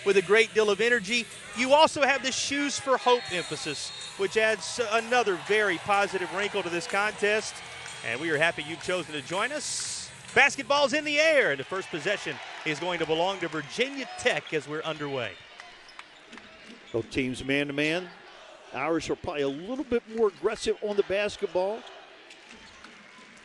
with a great deal of energy. You also have the Shoes for Hope emphasis, which adds another very positive wrinkle to this contest. And we are happy you've chosen to join us. Basketball's in the air, and the first possession is going to belong to Virginia Tech as we're underway. Both teams man-to-man. Irish are probably a little bit more aggressive on the basketball,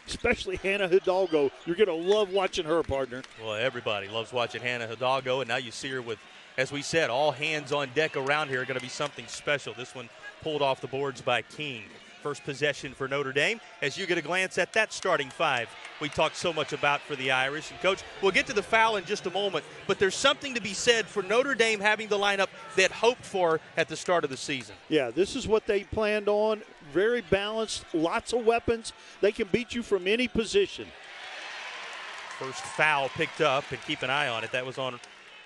especially Hannah Hidalgo. You're going to love watching her, partner. Well, everybody loves watching Hannah Hidalgo, and now you see her with, as we said, all hands on deck around here. Going to be something special. This one pulled off the boards by King. First possession for Notre Dame as you get a glance at that starting five we talked so much about for the Irish. And, Coach, we'll get to the foul in just a moment, but there's something to be said for Notre Dame having the lineup that hoped for at the start of the season. Yeah, this is what they planned on. Very balanced, lots of weapons. They can beat you from any position. First foul picked up, and keep an eye on it. That was on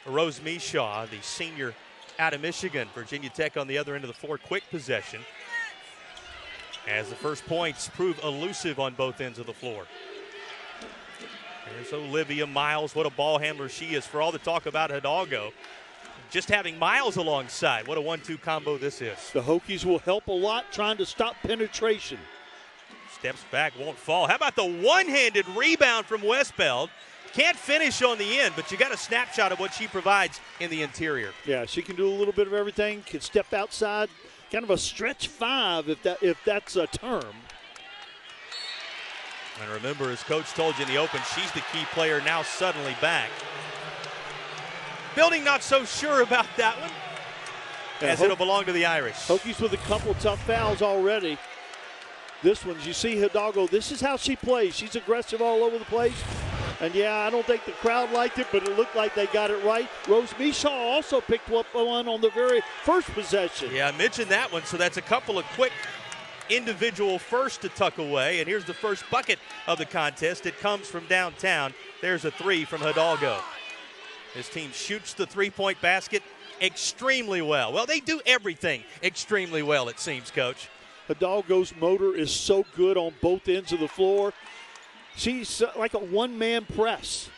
Rose Mishaw, the senior out of Michigan. Virginia Tech on the other end of the floor. Quick possession, as the first points prove elusive on both ends of the floor. There's Olivia Miles. What a ball handler she is. For all the talk about Hidalgo, just having Miles alongside. What a 1-2 combo this is. The Hokies will help a lot trying to stop penetration. Steps back, won't fall. How about the one-handed rebound from Westbeld? Can't finish on the end, but you got a snapshot of what she provides in the interior. Yeah, she can do a little bit of everything. Can step outside. Kind of a stretch five, if that's a term. And remember, as Coach told you in the open, she's the key player now suddenly back. Building not so sure about that one, as it'll belong to the Irish. Hokies with a couple tough fouls already. This one, you see Hidalgo, this is how she plays. She's aggressive all over the place. And, yeah, I don't think the crowd liked it, but it looked like they got it right. Rose Mishaw also picked up one on the very first possession. Yeah, I mentioned that one, so that's a couple of quick individual first to tuck away. And here's the first bucket of the contest. It comes from downtown. There's a three from Hidalgo. This team shoots the three-point basket extremely well. Well, they do everything extremely well, it seems, Coach. Hidalgo's motor is so good on both ends of the floor. She's like a one-man press.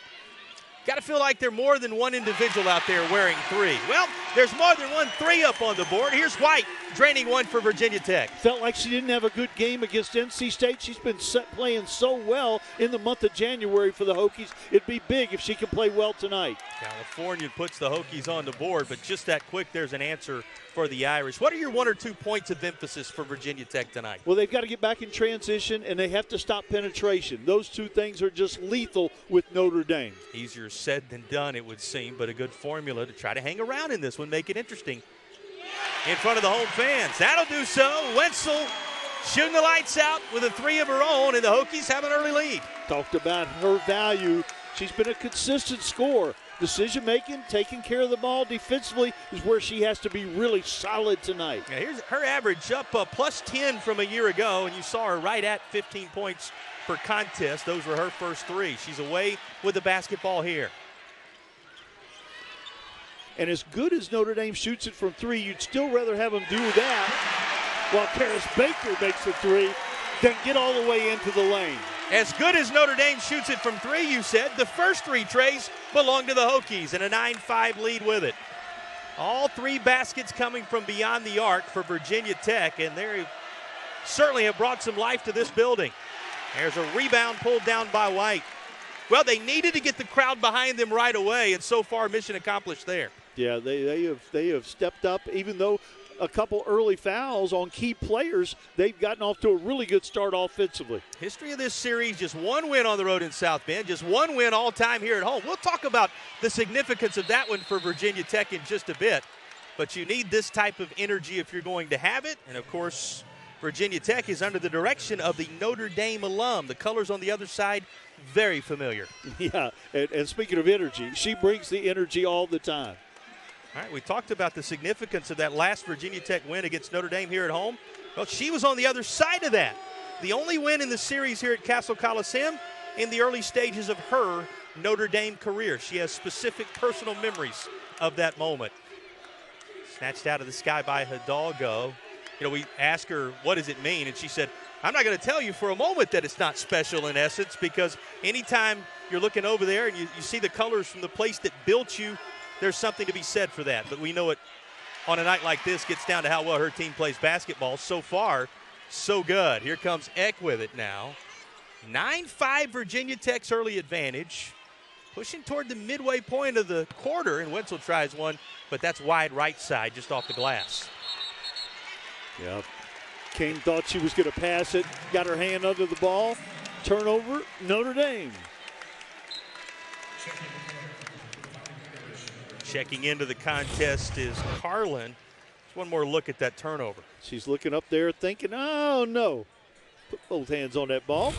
Got to feel like there are more than one individual out there wearing three. Well, there's more than one three up on the board. Here's White draining one for Virginia Tech. Felt like she didn't have a good game against NC State. She's been playing so well in the month of January for the Hokies. It'd be big if she can play well tonight. California puts the Hokies on the board, but just that quick, there's an answer for the Irish. What are your 1 or 2 points of emphasis for Virginia Tech tonight? Well, they've got to get back in transition, and they have to stop penetration. Those two things are just lethal with Notre Dame. Easier said than done, it would seem, but a good formula to try to hang around in this one, make it interesting. In front of the home fans. That'll do so. Wenzel shooting the lights out with a three of her own, and the Hokies have an early lead. Talked about her value. She's been a consistent scorer. Decision-making, taking care of the ball defensively is where she has to be really solid tonight. Yeah, here's her average up plus 10 from a year ago, and you saw her right at 15 points per contest. Those were her first three. She's away with the basketball here. And as good as Notre Dame shoots it from three, you'd still rather have them do that while Karis Baker makes the three than get all the way into the lane. As good as Notre Dame shoots it from three, you said, the first three trays belong to the Hokies, and a 9-5 lead with it. All three baskets coming from beyond the arc for Virginia Tech, and they certainly have brought some life to this building. There's a rebound pulled down by White. Well, they needed to get the crowd behind them right away, and so far, mission accomplished there. Yeah, they have stepped up, even though a couple early fouls on key players, they've gotten off to a really good start offensively. History of this series, just one win on the road in South Bend, just one win all time here at home. We'll talk about the significance of that one for Virginia Tech in just a bit, but you need this type of energy if you're going to have it, and of course, Virginia Tech is under the direction of the Notre Dame alum. The colors on the other side, very familiar. Yeah, and speaking of energy, she brings the energy all the time. All right, we talked about the significance of that last Virginia Tech win against Notre Dame here at home. Well, she was on the other side of that. The only win in the series here at Castle Coliseum in the early stages of her Notre Dame career. She has specific personal memories of that moment. Snatched out of the sky by Hidalgo. You know, we asked her, what does it mean? And she said, I'm not going to tell you for a moment that it's not special in essence, because anytime you're looking over there and you see the colors from the place that built you there's something to be said for that. But we know it on a night like this gets down to how well her team plays basketball. So far, so good. Here comes Eck with it now. 9-5 Virginia Tech's early advantage. Pushing toward the midway point of the quarter, and Wenzel tries one, but that's wide right side, just off the glass. Yep. King thought she was going to pass it, got her hand under the ball. Turnover, Notre Dame. Checking into the contest is Karlen. Just one more look at that turnover. She's looking up there thinking, oh no. Put both hands on that ball.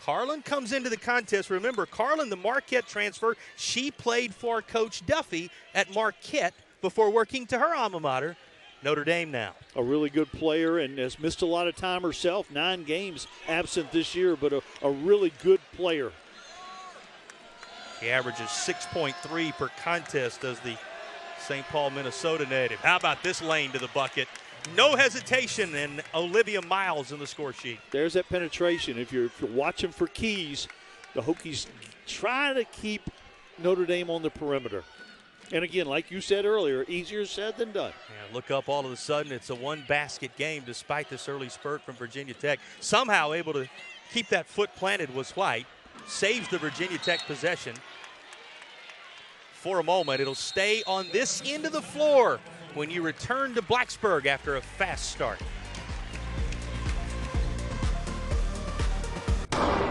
Karlen comes into the contest. Remember, Karlen, the Marquette transfer, she played for Coach Duffy at Marquette before working to her alma mater, Notre Dame now. A really good player and has missed a lot of time herself. 9 games absent this year, but a really good player. He averages 6.3 per contest as the St. Paul, Minnesota native. How about this lane to the bucket? No hesitation, and Olivia Miles in the score sheet. There's that penetration. If you're watching for keys, the Hokies try to keep Notre Dame on the perimeter. And again, like you said earlier, easier said than done. Yeah, look up, all of a sudden it's a one-basket game despite this early spurt from Virginia Tech. Somehow able to keep that foot planted was White. Saves the Virginia Tech possession. For a moment, it'll stay on this end of the floor when you return to Blacksburg after a fast start.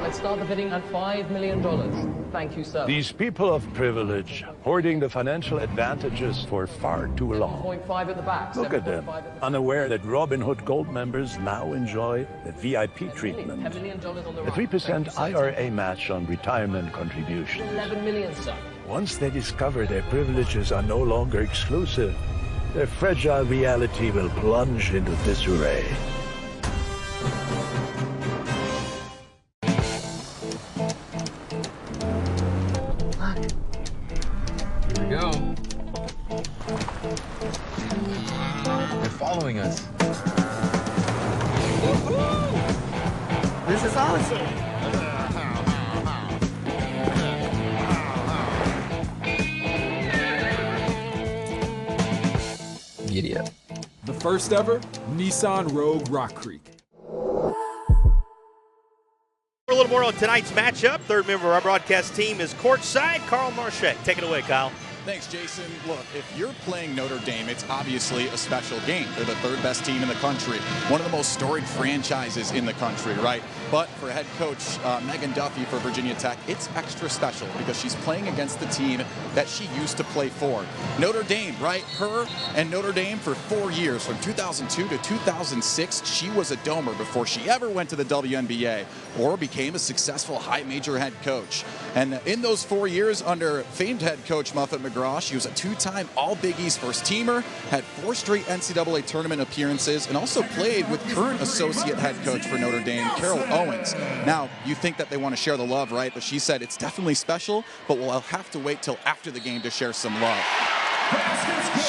Let's start the bidding at $5 million. Thank you, sir. These people of privilege, hoarding the financial advantages for far too long. 7.5 at the back. Look at them, unaware that Robin Hood Gold members now enjoy the VIP treatment. $10 million on the The right. 3% IRA match on retirement contributions. 11 million, sir. Once they discover their privileges are no longer exclusive, their fragile reality will plunge into disarray. Here we go. They're following us. This is awesome. Giddy up. The first ever Nissan Rogue Rock Creek. A little more on tonight's matchup. Third member of our broadcast team is courtside, Carl Marchek. Take it away, Kyle. Thanks, Jason. Look, if you're playing Notre Dame, it's obviously a special game. They're the third best team in the country, one of the most storied franchises in the country, right? But for head coach Megan Duffy for Virginia Tech, it's extra special because she's playing against the team that she used to play for. Notre Dame, right? Her and Notre Dame for 4 years, from 2002 to 2006, she was a domer before she ever went to the WNBA or became a successful high major head coach. And in those 4 years under famed head coach Muffet McGraw, she was a 2-time All-Big East first teamer, had 4 straight NCAA tournament appearances, and also played with current associate head coach for Notre Dame, Carol Owens. Now, you think that they want to share the love, right? But she said it's definitely special, but we'll have to wait till after the game to share some love.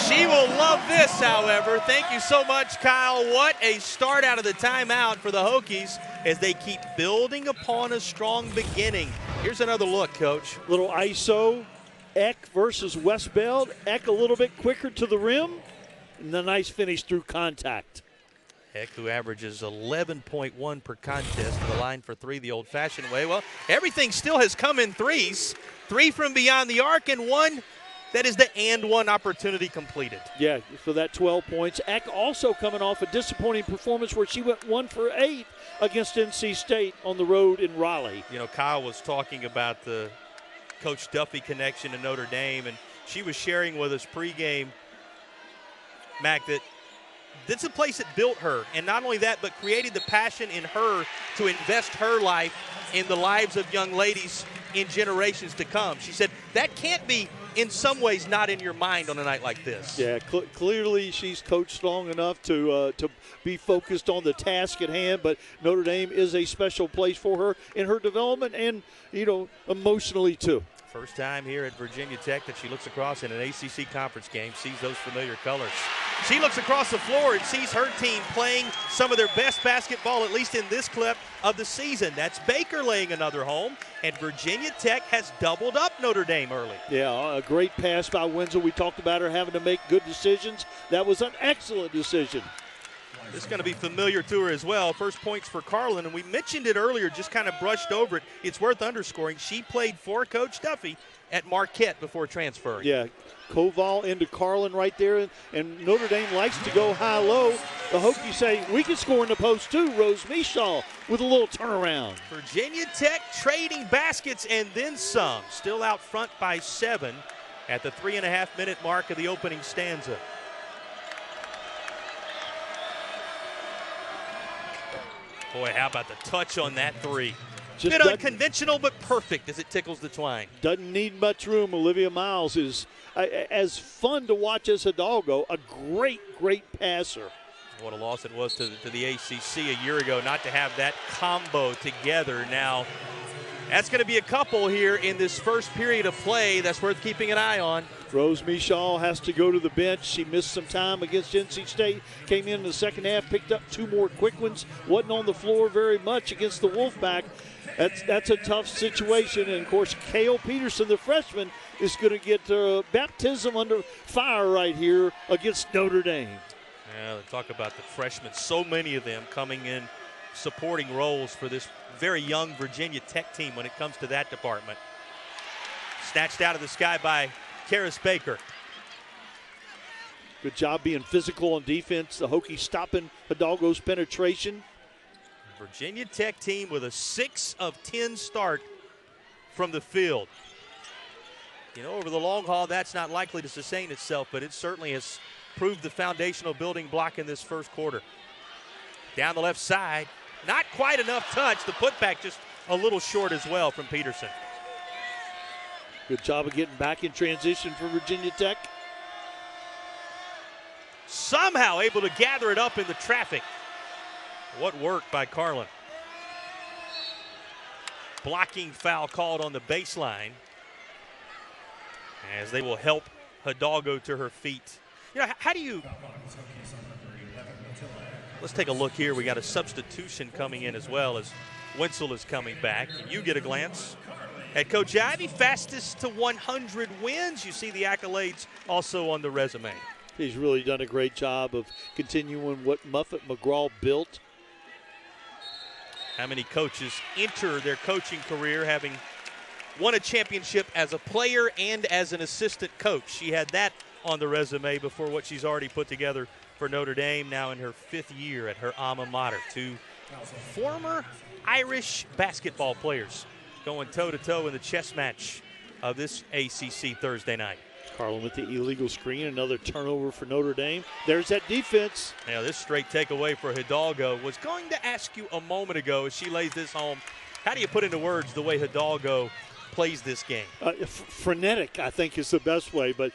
She will love this, however. Thank you so much, Kyle. What a start out of the timeout for the Hokies as they keep building upon a strong beginning. Here's another look, Coach. Little ISO, Eck versus Westbeld. Eck a little bit quicker to the rim, and the nice finish through contact. Eck, who averages 11.1 per contest, to the line for 3 the old-fashioned way. Well, everything still has come in threes. 3 from beyond the arc and 1 that is the and 1 opportunity completed. Yeah, for that 12 points. Eck also coming off a disappointing performance where she went 1 for 8 against NC State on the road in Raleigh. You know, Kyle was talking about the Coach Duffy connection to Notre Dame, and she was sharing with us pregame, Mac, that this is a place that built her, and not only that, but created the passion in her to invest her life in the lives of young ladies in generations to come. She said that can't be, in some ways, not in your mind on a night like this. Yeah, clearly she's coached long enough to be focused on the task at hand, but Notre Dame is a special place for her in her development and, you know, emotionally too. First time here at Virginia Tech that she looks across in an ACC conference game, sees those familiar colors. She looks across the floor and sees her team playing some of their best basketball, at least in this clip of the season. That's Baker laying another home, and Virginia Tech has doubled up Notre Dame early. Yeah, a great pass by Wenzel. We talked about her having to make good decisions. That was an excellent decision. This is going to be familiar to her as well. First points for Karlen, and we mentioned it earlier, just kind of brushed over it. It's worth underscoring. She played for Coach Duffy at Marquette before transferring. Yeah, Koval into Karlen right there, and Notre Dame likes to go high-low. The Hokies say, we can score in the post too. Rose Michal with a little turnaround. Virginia Tech trading baskets and then some. Still out front by 7 at the 3.5-minute mark of the opening stanza. Boy, how about the touch on that three? Just bit unconventional, but perfect as it tickles the twine. Doesn't need much room. Olivia Miles is as fun to watch as Hidalgo, a great, great passer. What a loss it was to the ACC a year ago not to have that combo together. Now, that's going to be a couple here in this first period of play that's worth keeping an eye on. Rose Michal has to go to the bench. She missed some time against NC State. Came in the second half, picked up 2 more quick ones. Wasn't on the floor very much against the Wolfpack. That's a tough situation. And, of course, Cale Peterson, the freshman, is going to get baptism under fire right here against Notre Dame. Yeah, talk about the freshmen. So many of them coming in supporting roles for this very young Virginia Tech team when it comes to that department. Snatched out of the sky by Karis Baker. Good job being physical on defense. The Hokies stopping Hidalgo's penetration. Virginia Tech team with a 6 of 10 start from the field. You know, over the long haul, that's not likely to sustain itself, but it certainly has proved the foundational building block in this first quarter. Down the left side, not quite enough touch. The putback just a little short as well from Peterson. Good job of getting back in transition for Virginia Tech. Somehow able to gather it up in the traffic. What work by Karlen. Blocking foul called on the baseline as they will help Hidalgo to her feet. You know, how do you... Let's take a look here. We got a substitution coming in as well as Wenzel is coming back. You get a glance at Coach Ivey, fastest to 100 wins. You see the accolades also on the resume. He's really done a great job of continuing what Muffet McGraw built. How many coaches enter their coaching career having won a championship as a player and as an assistant coach? She had that on the resume before what she's already put together for Notre Dame, now in her 5th year at her alma mater. 2 former Irish basketball players going toe-to-toe in the chess match of this ACC Thursday night. Karlen with the illegal screen, another turnover for Notre Dame. There's that defense. Now this straight takeaway for Hidalgo. Was going to ask you a moment ago as she lays this home, how do you put into words the way Hidalgo plays this game? Frenetic, I think, is the best way. But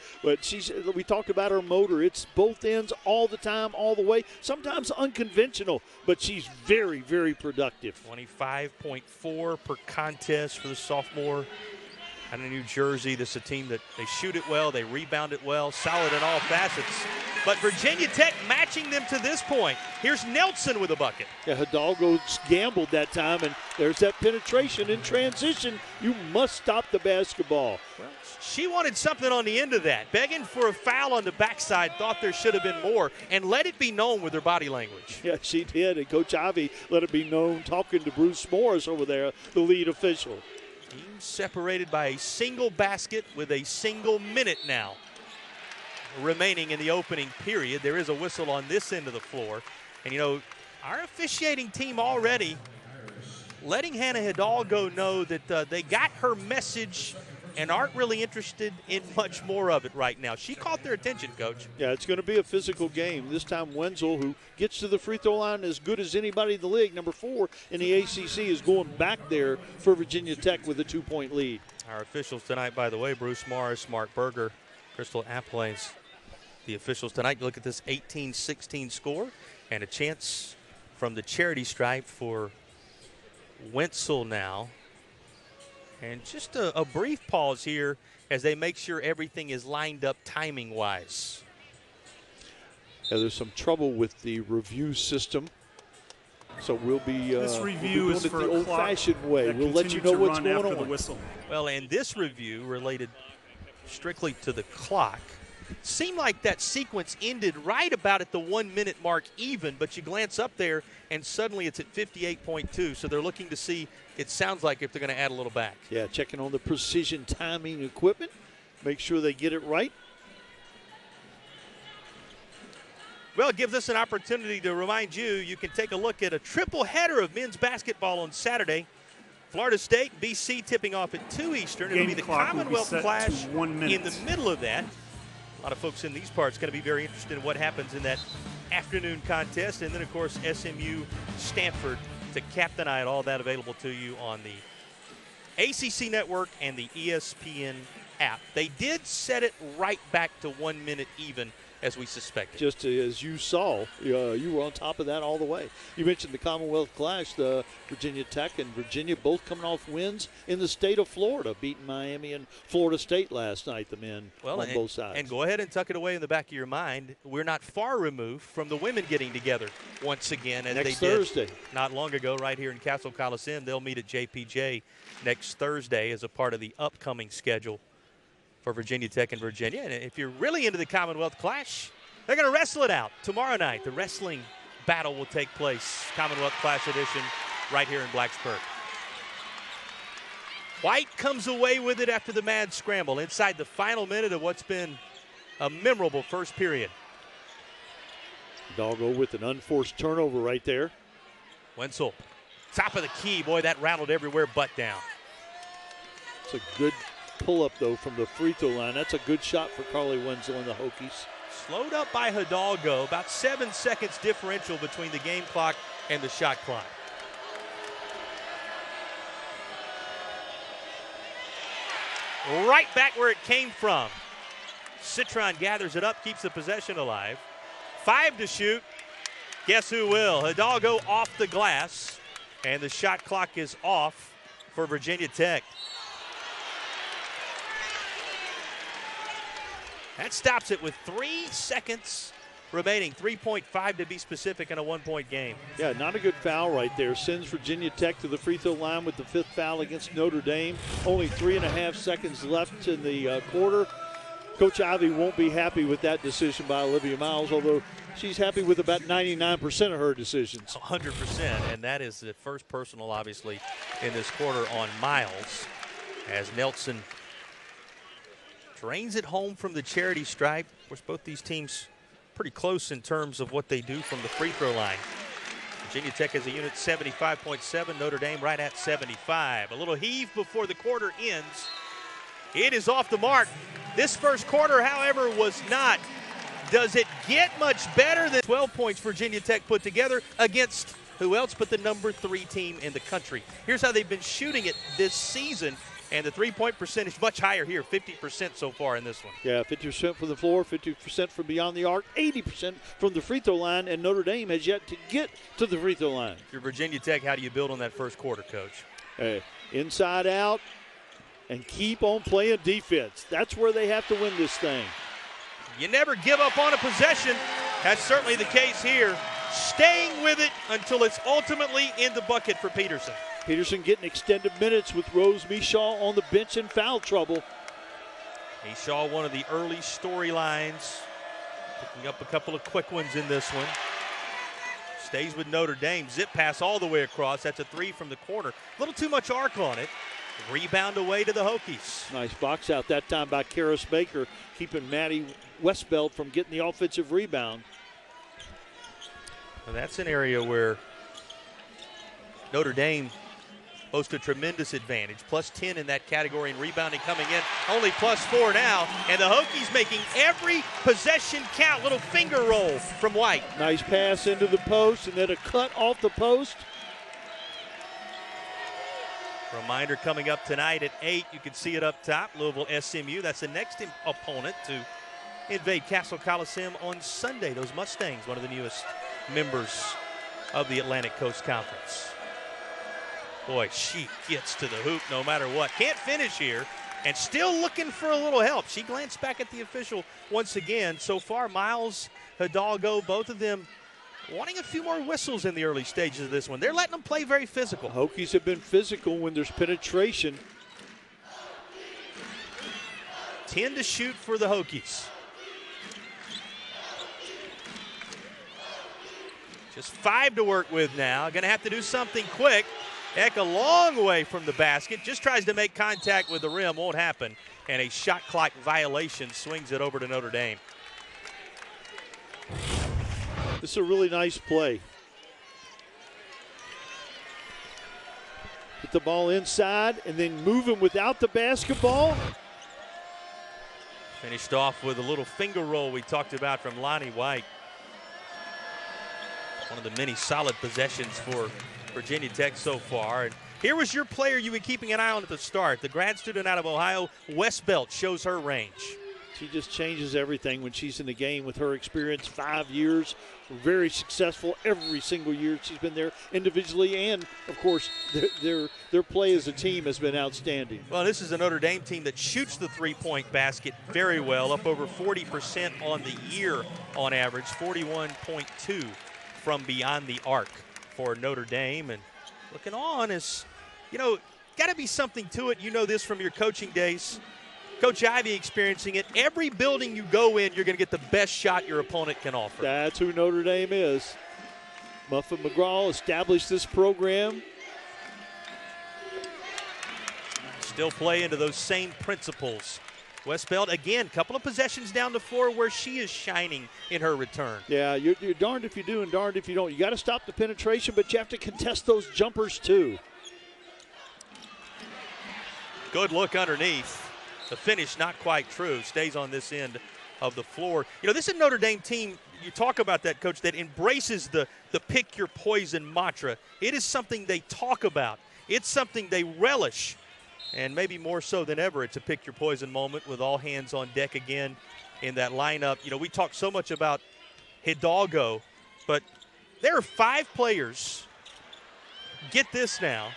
we talked about her motor. It's both ends all the time, all the way. Sometimes unconventional, but she's very, very productive. 25.4 per contest for the sophomore out of New Jersey. This is a team that they shoot it well, they rebound it well, solid in all facets. But Virginia Tech matching them to this point. Here's Nelson with a bucket. Yeah, Hidalgo gambled that time, and there's that penetration in transition. You must stop the basketball. Well, she wanted something on the end of that, begging for a foul on the backside, thought there should have been more, and let it be known with her body language. Yeah, she did, and Coach Ivey let it be known talking to Bruce Morris over there, the lead official. Team separated by a single basket with a single minute now remaining in the opening period. There is a whistle on this end of the floor. And, you know, our officiating team already letting Hannah Hidalgo know that they got her message and aren't really interested in much more of it right now. She caught their attention, Coach. Yeah, it's going to be a physical game. This time Wenzel, who gets to the free throw line as good as anybody in the league, number 4 in the ACC, is going back there for Virginia Tech with a 2-point lead. Our officials tonight, by the way, Bruce Morris, Mark Berger, Crystal Appley's the officials tonight. You look at this 18-16 score and a chance from the charity stripe for Wenzel now. And just a brief pause here as they make sure everything is lined up timing-wise. Yeah, there's some trouble with the review system. So we'll be, this review doing is it for the a old-fashioned way. We'll let you know what's going on. The whistle. Well, and this review related strictly to the clock. Seemed like that sequence ended right about at the 1 minute mark even, but you glance up there and suddenly it's at 58.2. So they're looking to see, it sounds like, if they're going to add a little back. Yeah, checking on the precision timing equipment. Make sure they get it right. Well, it gives us an opportunity to remind you, you can take a look at a triple header of men's basketball on Saturday. Florida State, BC tipping off at 2 Eastern. It'll be the Commonwealth Clash in the middle of that. A lot of folks in these parts going to be very interested in what happens in that afternoon contest. And then, of course, SMU, Stanford to cap the night. All that available to you on the ACC Network and the ESPN app. They did set it right back to 1 minute even, as we suspected. Just as you saw, you were on top of that all the way. You mentioned the Commonwealth Clash, the Virginia Tech and Virginia both coming off wins in the state of Florida, beating Miami and Florida State last night, the men on both sides. And go ahead and tuck it away in the back of your mind. We're not far removed from the women getting together once again, as next they did Thursday. Not long ago right here in Castle Coliseum. They'll meet at JPJ next Thursday as a part of the upcoming schedule for Virginia Tech and Virginia. And if you're really into the Commonwealth Clash, they're going to wrestle it out tomorrow night. The wrestling battle will take place, Commonwealth Clash edition, right here in Blacksburg. White comes away with it after the mad scramble inside the final minute of what's been a memorable first period. Hidalgo with an unforced turnover right there. Wenzel, top of the key. Boy, that rattled everywhere but down. It's a good pull-up, though, from the free throw line. That's a good shot for Carly Wenzel and the Hokies. Slowed up by Hidalgo. About 7 seconds differential between the game clock and the shot clock. Right back where it came from. Citron gathers it up, keeps the possession alive. 5 to shoot. Guess who will? Hidalgo off the glass, and the shot clock is off for Virginia Tech. That stops it with 3 seconds remaining, 3.5 to be specific in a 1-point game. Yeah, not a good foul right there. Sends Virginia Tech to the free throw line with the 5th foul against Notre Dame. Only 3.5 seconds left in the quarter. Coach Ivey won't be happy with that decision by Olivia Miles, although she's happy with about 99% of her decisions. 100%, and that is the first personal, obviously, in this quarter on Miles, as Nelson drains it home from the charity stripe. Of course, both these teams pretty close in terms of what they do from the free throw line. Virginia Tech as a unit 75.7, Notre Dame right at 75. A little heave before the quarter ends. It is off the mark. This first quarter, however, was not. Does it get much better than 12 points Virginia Tech put together against who else but the number 3 team in the country? Here's how they've been shooting it this season. And the three-point percentage much higher here, 50% so far in this one. Yeah, 50% from the floor, 50% from beyond the arc, 80% from the free throw line, and Notre Dame has yet to get to the free throw line. If you're Virginia Tech, how do you build on that first quarter, Coach? Hey, inside out and keep on playing defense. That's where they have to win this thing. You never give up on a possession. That's certainly the case here. Staying with it until it's ultimately in the bucket for Peterson. Peterson getting extended minutes with Rose Mishaw on the bench in foul trouble. Mishaw, one of the early storylines, picking up a couple of quick ones in this one. Stays with Notre Dame. Zip pass all the way across. That's a 3 from the corner. A little too much arc on it. Rebound away to the Hokies. Nice box out that time by Karis Baker, keeping Maddie Westbeld from getting the offensive rebound. Well, that's an area where Notre Dame boasts a tremendous advantage. Plus 10 in that category in rebounding coming in. Only plus 4 now. And the Hokies making every possession count. Little finger roll from White. Nice pass into the post and then a cut off the post. Reminder coming up tonight at 8. You can see it up top. Louisville SMU. That's the next opponent to invade Castle Coliseum on Sunday. Those Mustangs, one of the newest members of the Atlantic Coast Conference. Boy, she gets to the hoop no matter what. Can't finish here. and still looking for a little help. She glanced back at the official once again. So far, Miles, Hidalgo, both of them wanting a few more whistles in the early stages of this one. They're letting them play very physical. Hokies have been physical when there's penetration. 10 to shoot for the Hokies. Just 5 to work with now. Going to have to do something quick. Eck a long way from the basket. Just tries to make contact with the rim. Won't happen. And a shot clock violation swings it over to Notre Dame. This is a really nice play. Get the ball inside and then moving without the basketball. Finished off with a little finger roll we talked about from Lonnie White. One of the many solid possessions for Virginia Tech so far. And here was your player you were keeping an eye on at the start. The grad student out of Ohio, Westbelt, shows her range. She just changes everything when she's in the game with her experience. 5 years, very successful every single year she's been there individually, and of course their play as a team has been outstanding. Well, this is a Notre Dame team that shoots the three-point basket very well, up over 40% on the year on average, 41.2 from beyond the arc for Notre Dame. And looking on is, got to be something to it. You know this from your coaching days. Coach Ivey experiencing it. Every building you go in, you're going to get the best shot your opponent can offer. That's who Notre Dame is. Muffet McGraw established this program. Still play into those same principles. Westbelt, again, couple of possessions down the floor where she is shining in her return. Yeah, you're darned if you do and darned if you don't. You got to stop the penetration, but you have to contest those jumpers too. Good look underneath. The finish not quite true. Stays on this end of the floor. This is a Notre Dame team, you talk about that, Coach, that embraces the pick your poison mantra. It is something they talk about. It's something they relish. And maybe more so than ever, it's a pick your poison moment with all hands on deck again in that lineup. We talk so much about Hidalgo, but there are 5 players, get this now,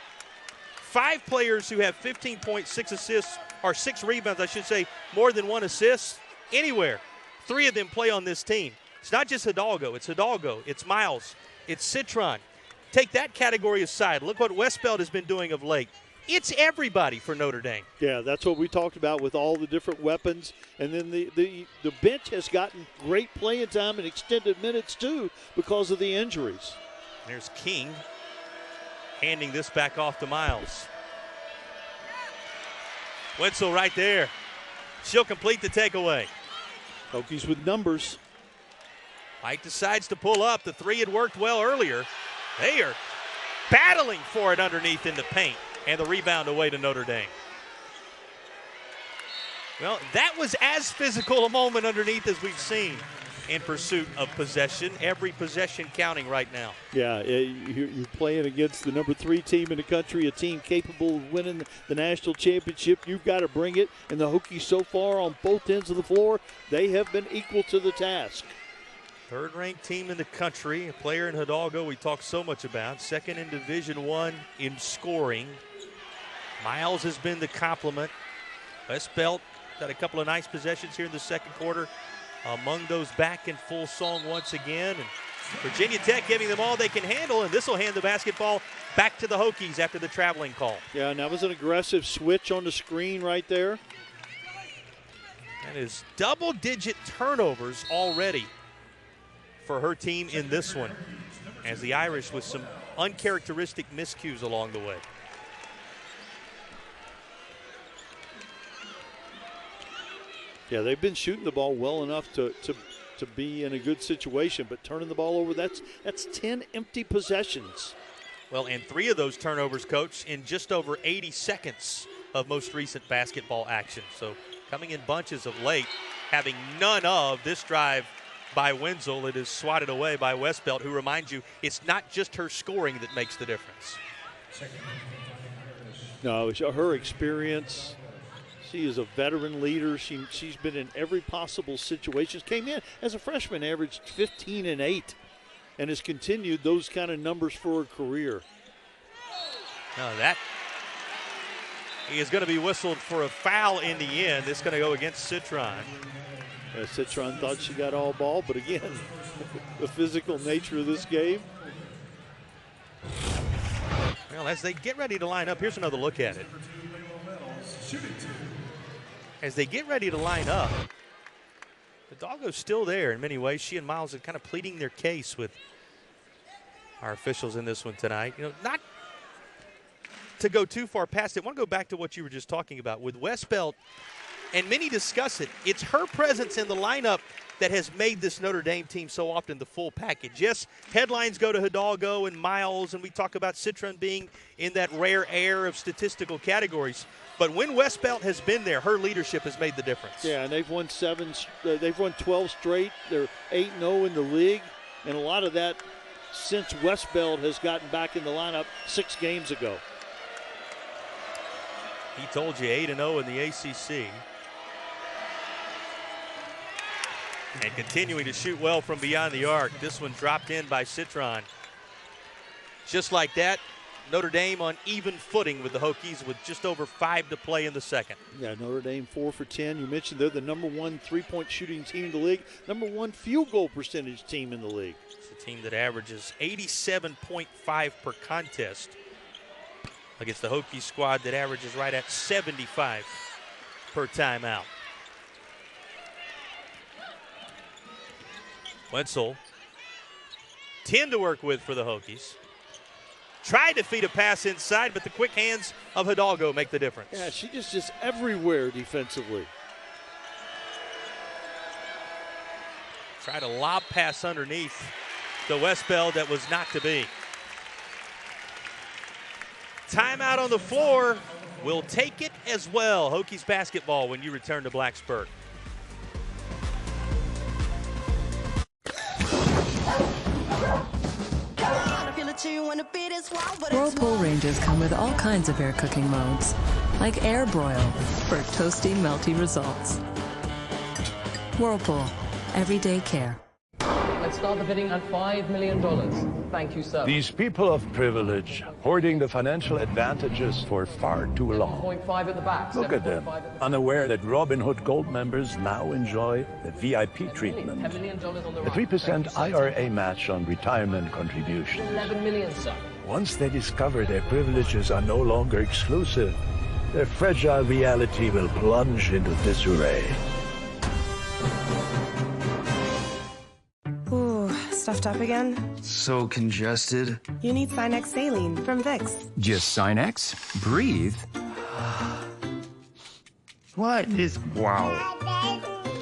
5 players who have 15.6 assists, or 6 rebounds, I should say, more than 1 assist anywhere. 3 of them play on this team. It's not just Hidalgo, it's Miles, it's Citron. Take that category aside. Look what Westbelt has been doing of late. It's everybody for Notre Dame. Yeah, that's what we talked about with all the different weapons. And then the bench has gotten great playing time and extended minutes too because of the injuries. There's King handing this back off to Miles. Wetzel right there. She'll complete the takeaway. Hokies with numbers. White decides to pull up. The 3 had worked well earlier. They are battling for it underneath in the paint. And the rebound away to Notre Dame. Well, that was as physical a moment underneath as we've seen in pursuit of possession. Every possession counting right now. Yeah, you're playing against the number 3 team in the country, a team capable of winning the national championship. You've got to bring it. And the Hokies so far on both ends of the floor, they have been equal to the task. 3rd-ranked team in the country, a player in Hidalgo we talk so much about. 2nd in Division I in scoring. Miles has been the complement. Westbelt got a couple of nice possessions here in the second quarter. Among those back in full song once again. And Virginia Tech giving them all they can handle, and this will hand the basketball back to the Hokies after the traveling call. Yeah, and that was an aggressive switch on the screen right there. That is double-digit turnovers already for her team in this one, as the Irish with some uncharacteristic miscues along the way. Yeah, they've been shooting the ball well enough to be in a good situation, but turning the ball over, that's 10 empty possessions. Well, and 3 of those turnovers, Coach, in just over 80 seconds of most recent basketball action. So coming in bunches of late, having none of this drive by Wenzel. It is swatted away by Westbelt, who reminds you it's not just her scoring that makes the difference. No, it's her experience. She is a veteran leader. She's been in every possible situation. Came in as a freshman, averaged 15 and 8, and has continued those kind of numbers for her career. No, that He is going to be whistled for a foul in the end. This is going to go against Citron. Citron thought she got all ball, but again, the physical nature of this game. Well, as they get ready to line up, here's another look at it. As they get ready to line up, Hidalgo's still there in many ways. She and Miles are kind of pleading their case with our officials in this one tonight. You know, not to go too far past it, I want to go back to what you were just talking about with Westbelt, and many discuss it. It's her presence in the lineup that has made this Notre Dame team so often the full package. Yes, headlines go to Hidalgo and Miles, and we talk about Citron being in that rare air of statistical categories. But when Westbelt has been there, her leadership has made the difference. Yeah, and they've won 12 straight. They're 8-0 in the league, and a lot of that since Westbelt has gotten back in the lineup 6 games ago. He told you 8-0 in the ACC. And continuing to shoot well from beyond the arc. This one dropped in by Citron. Just like that, Notre Dame on even footing with the Hokies with just over 5 to play in the second. Yeah, Notre Dame 4 for 10. You mentioned they're the #1 3-point shooting team in the league, #1 field goal percentage team in the league. It's a team that averages 87.5 per contest against the Hokies squad that averages right at 75 per timeout. Wenzel, 10 to work with for the Hokies. Tried to feed a pass inside, but the quick hands of Hidalgo make the difference. Yeah, she just everywhere defensively. Tried a lob pass underneath the Westbelt that was not to be. Timeout on the floor. We'll take it as well. Hokies basketball when you return to Blacksburg. Whirlpool ranges come with all kinds of air cooking modes, like air broil for toasty, melty results. Whirlpool, everyday care. Let's start the bidding at $5 million. Thank you, sir. These people of privilege, hoarding the financial advantages for far too long. 7.5 at the back. Look at them, unaware that Robin Hood Gold members now enjoy the VIP treatment. $10 million on the A right. 3% IRA match on retirement contributions. 11 million, sir. Once they discover their privileges are no longer exclusive, their fragile reality will plunge into disarray. Ooh, stuffed up again? So congested. You need Sinex Saline from Vicks. Just Sinex? Breathe. What is... Wow.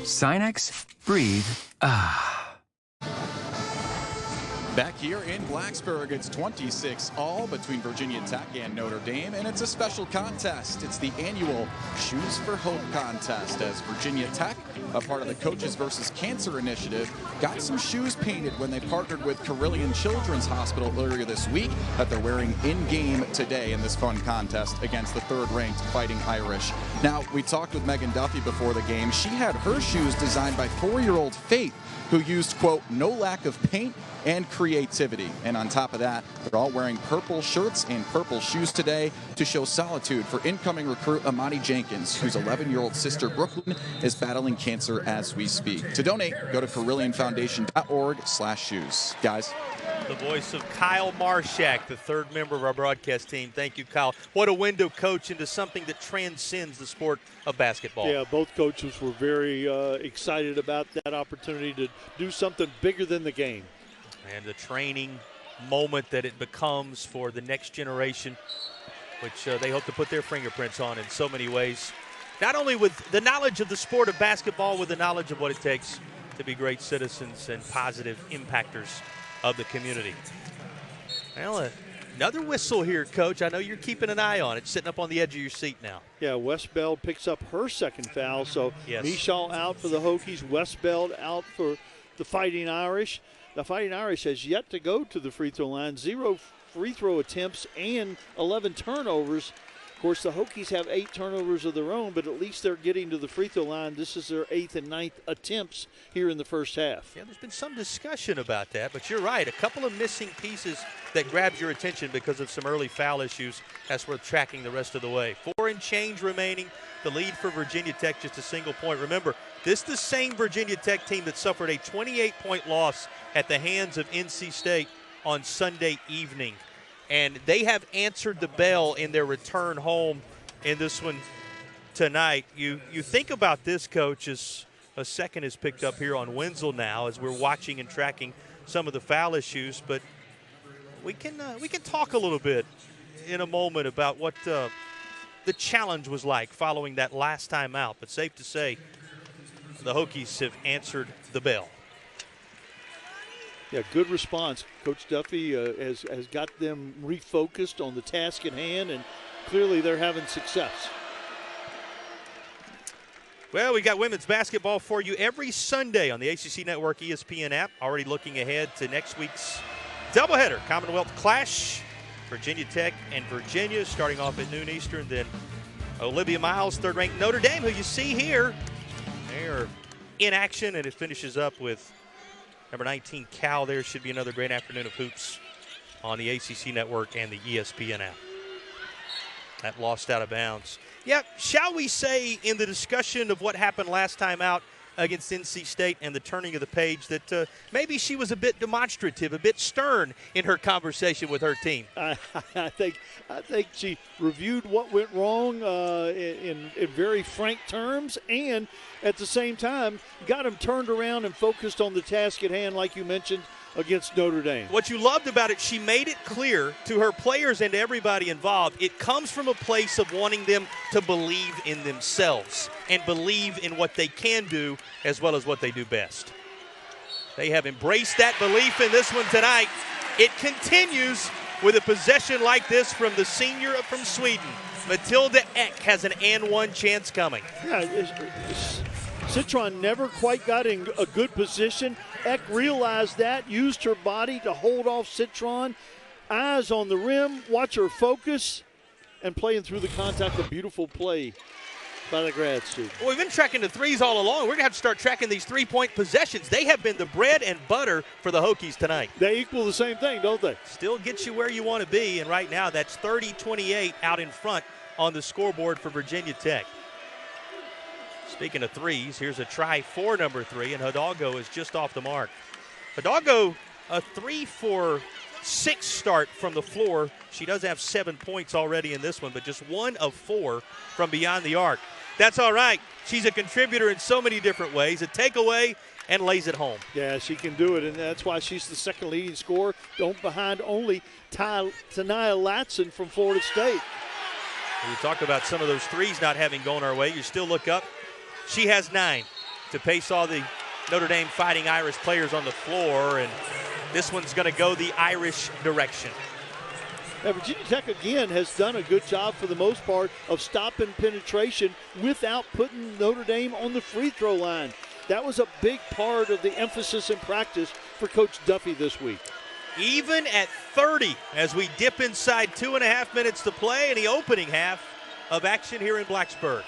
Sinex? Breathe. Ah. Back here in Blacksburg, it's 26-all between Virginia Tech and Notre Dame, and it's a special contest. It's the annual Shoes for Hope contest, as Virginia Tech, a part of the Coaches vs. Cancer initiative, got some shoes painted when they partnered with Karlen Children's Hospital earlier this week that they're wearing in-game today in this fun contest against the third-ranked Fighting Irish. Now, we talked with Megan Duffy before the game. She had her shoes designed by 4-year-old Faith, who used, quote, no lack of paint and creativity. And on top of that, they're all wearing purple shirts and purple shoes today to show solitude for incoming recruit Amani Jenkins, whose 11-year-old sister Brooklyn is battling cancer as we speak. To donate, go to CarelianFoundation.org/shoes. Guys. The voice of Kyle Marshak, the third member of our broadcast team. Thank you, Kyle. What a window, Coach, into something that transcends the sport of basketball. Yeah, both coaches were very excited about that opportunity to do something bigger than the game. And the training moment that it becomes for the next generation, which they hope to put their fingerprints on in so many ways. Not only with the knowledge of the sport of basketball, with the knowledge of what it takes to be great citizens and positive impactors of the community. Well, another whistle here, Coach. I know you're keeping an eye on it, sitting up on the edge of your seat now. Yeah, Westbelt picks up her second foul, so yes. Michal out for the Hokies, Westbelt out for the Fighting Irish. The Fighting Irish has yet to go to the free throw line. 0 free throw attempts and 11 turnovers course, the Hokies have 8 turnovers of their own, but at least they're getting to the free throw line. This is their 8th and 9th attempts here in the first half. Yeah, there's been some discussion about that, but you're right. A couple of missing pieces that grabs your attention because of some early foul issues. That's worth tracking the rest of the way. 4 and change remaining. The lead for Virginia Tech, just a single point. Remember, this is the same Virginia Tech team that suffered a 28-point loss at the hands of NC State on Sunday evening. And they have answered the bell in their return home in this one tonight. You think about this, Coach, as a second is picked up here on Wenzel now as we're watching and tracking some of the foul issues. But we can talk a little bit in a moment about what the challenge was like following that last time out. But safe to say, the Hokies have answered the bell. Yeah, good response. Coach Duffy has got them refocused on the task at hand, and clearly they're having success. Well, we got women's basketball for you every Sunday on the ACC Network ESPN app. Already looking ahead to next week's doubleheader, Commonwealth Clash, Virginia Tech and Virginia, starting off at noon Eastern. Then Olivia Miles, third-ranked Notre Dame, who you see here. They are in action, and it finishes up with number 19, Cal. There should be another great afternoon of hoops on the ACC Network and the ESPN app. That lost out of bounds. Yeah, shall we say in the discussion of what happened last time out against NC State and the turning of the page that maybe she was a bit demonstrative, a bit stern in her conversation with her team? I think she reviewed what went wrong in very frank terms, and at the same time got them turned around and focused on the task at hand, like you mentioned, against Notre Dame. What you loved about it, she made it clear to her players and to everybody involved, it comes from a place of wanting them to believe in themselves and believe in what they can do as well as what they do best. They have embraced that belief in this one tonight. It continues with a possession like this from the senior from Sweden. Matilda Eck has an and one chance coming. Yeah, Citron never quite got in a good position. Eck realized that, used her body to hold off Citron. Eyes on the rim, watch her focus, and playing through the contact. A beautiful play by the grad student. Well, we've been tracking the threes all along. We're going to have to start tracking these three-point possessions. They have been the bread and butter for the Hokies tonight. They equal the same thing, don't they? Still gets you where you want to be, and right now that's 30-28 out in front on the scoreboard for Virginia Tech. Speaking of threes, here's a try for number 3, and Hidalgo is just off the mark. Hidalgo, a 3 for 6 start from the floor. She does have 7 points already in this one, but just 1 of 4 from beyond the arc. That's all right. She's a contributor in so many different ways. A takeaway and lays it home. Yeah, she can do it, and that's why she's the second leading scorer, behind only Tania Latson from Florida State. We talked about some of those threes not having gone our way. You still look up. She has 9 to pace all the Notre Dame Fighting Irish players on the floor, and this one's going to go the Irish direction. Now, Virginia Tech, again, has done a good job for the most part of stopping penetration without putting Notre Dame on the free throw line. That was a big part of the emphasis in practice for Coach Duffy this week. Even at 30, as we dip inside 2.5 minutes to play in the opening half of action here in Blacksburg.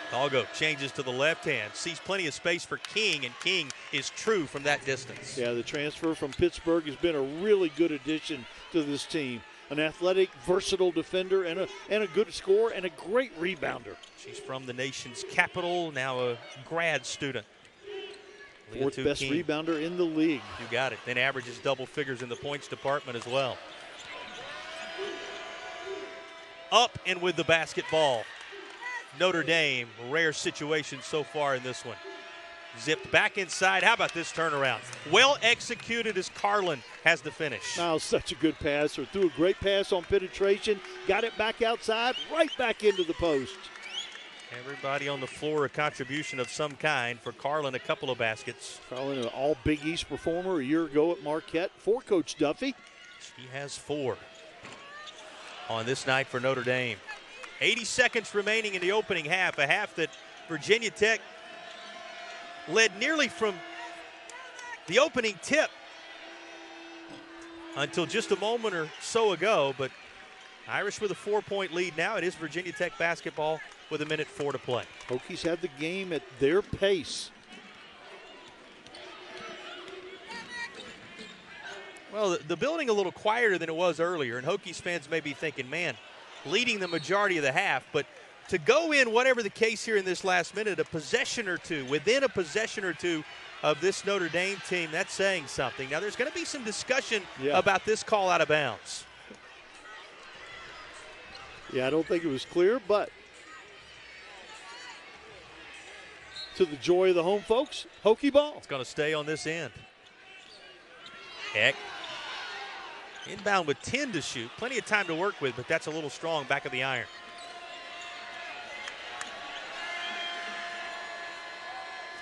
Hidalgo changes to the left hand, sees plenty of space for King, and King is true from that distance. Yeah, the transfer from Pittsburgh has been a really good addition to this team. An athletic, versatile defender and a good scorer and a great rebounder. She's from the nation's capital, now a grad student. Fourth best rebounder in the league. You got it. Then averages double figures in the points department as well. Up and with the basketball. Notre Dame, rare situation so far in this one. Zipped back inside. How about this turnaround? Well executed as Karlen has the finish. Now, such a good passer. Threw a great pass on penetration. Got it back outside, right back into the post. Everybody on the floor, a contribution of some kind. For Karlen, a couple of baskets. Karlen, an all Big East performer a year ago at Marquette for Coach Duffy. She has 4 on this night for Notre Dame. 80 seconds remaining in the opening half, a half that Virginia Tech led nearly from the opening tip. until just a moment or so ago, but Irish with a 4-point lead now. It is Virginia Tech basketball with 1:04 to play. Hokies have the game at their pace. Well, the building a little quieter than it was earlier, and Hokies fans may be thinking, man, leading the majority of the half, but to go in, whatever the case here in this last minute, a possession or two, within a possession or two of this Notre Dame team, that's saying something. Now, there's going to be some discussion about this call out of bounds. Yeah, I don't think it was clear, but to the joy of the home folks, Hokie ball. It's going to stay on this end. Heck. Inbound with 10 to shoot. Plenty of time to work with, but that's a little strong back of the iron.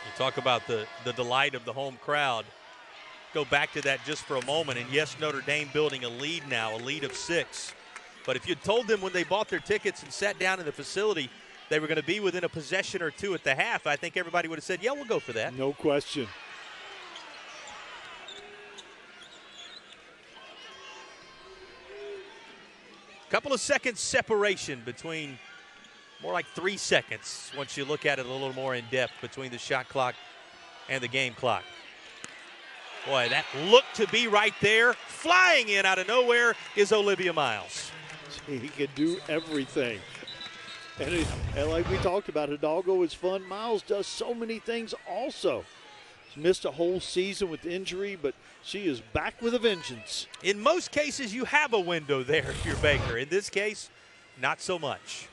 You talk about the delight of the home crowd. Go back to that just for a moment. And yes, Notre Dame building a lead now, a lead of 6. But if you'd told them when they bought their tickets and sat down in the facility they were going to be within a possession or two at the half, I think everybody would have said, yeah, we'll go for that. No question. Couple of seconds separation between, more like 3 seconds once you look at it a little more in depth, between the shot clock and the game clock. Boy, that looked to be right there. Flying in out of nowhere is Olivia Miles. He can do everything. And like we talked about, Hidalgo is fun. Miles does so many things also. She's missed a whole season with injury, but she is back with a vengeance. In most cases, you have a window there if you're Baker. In this case, not so much.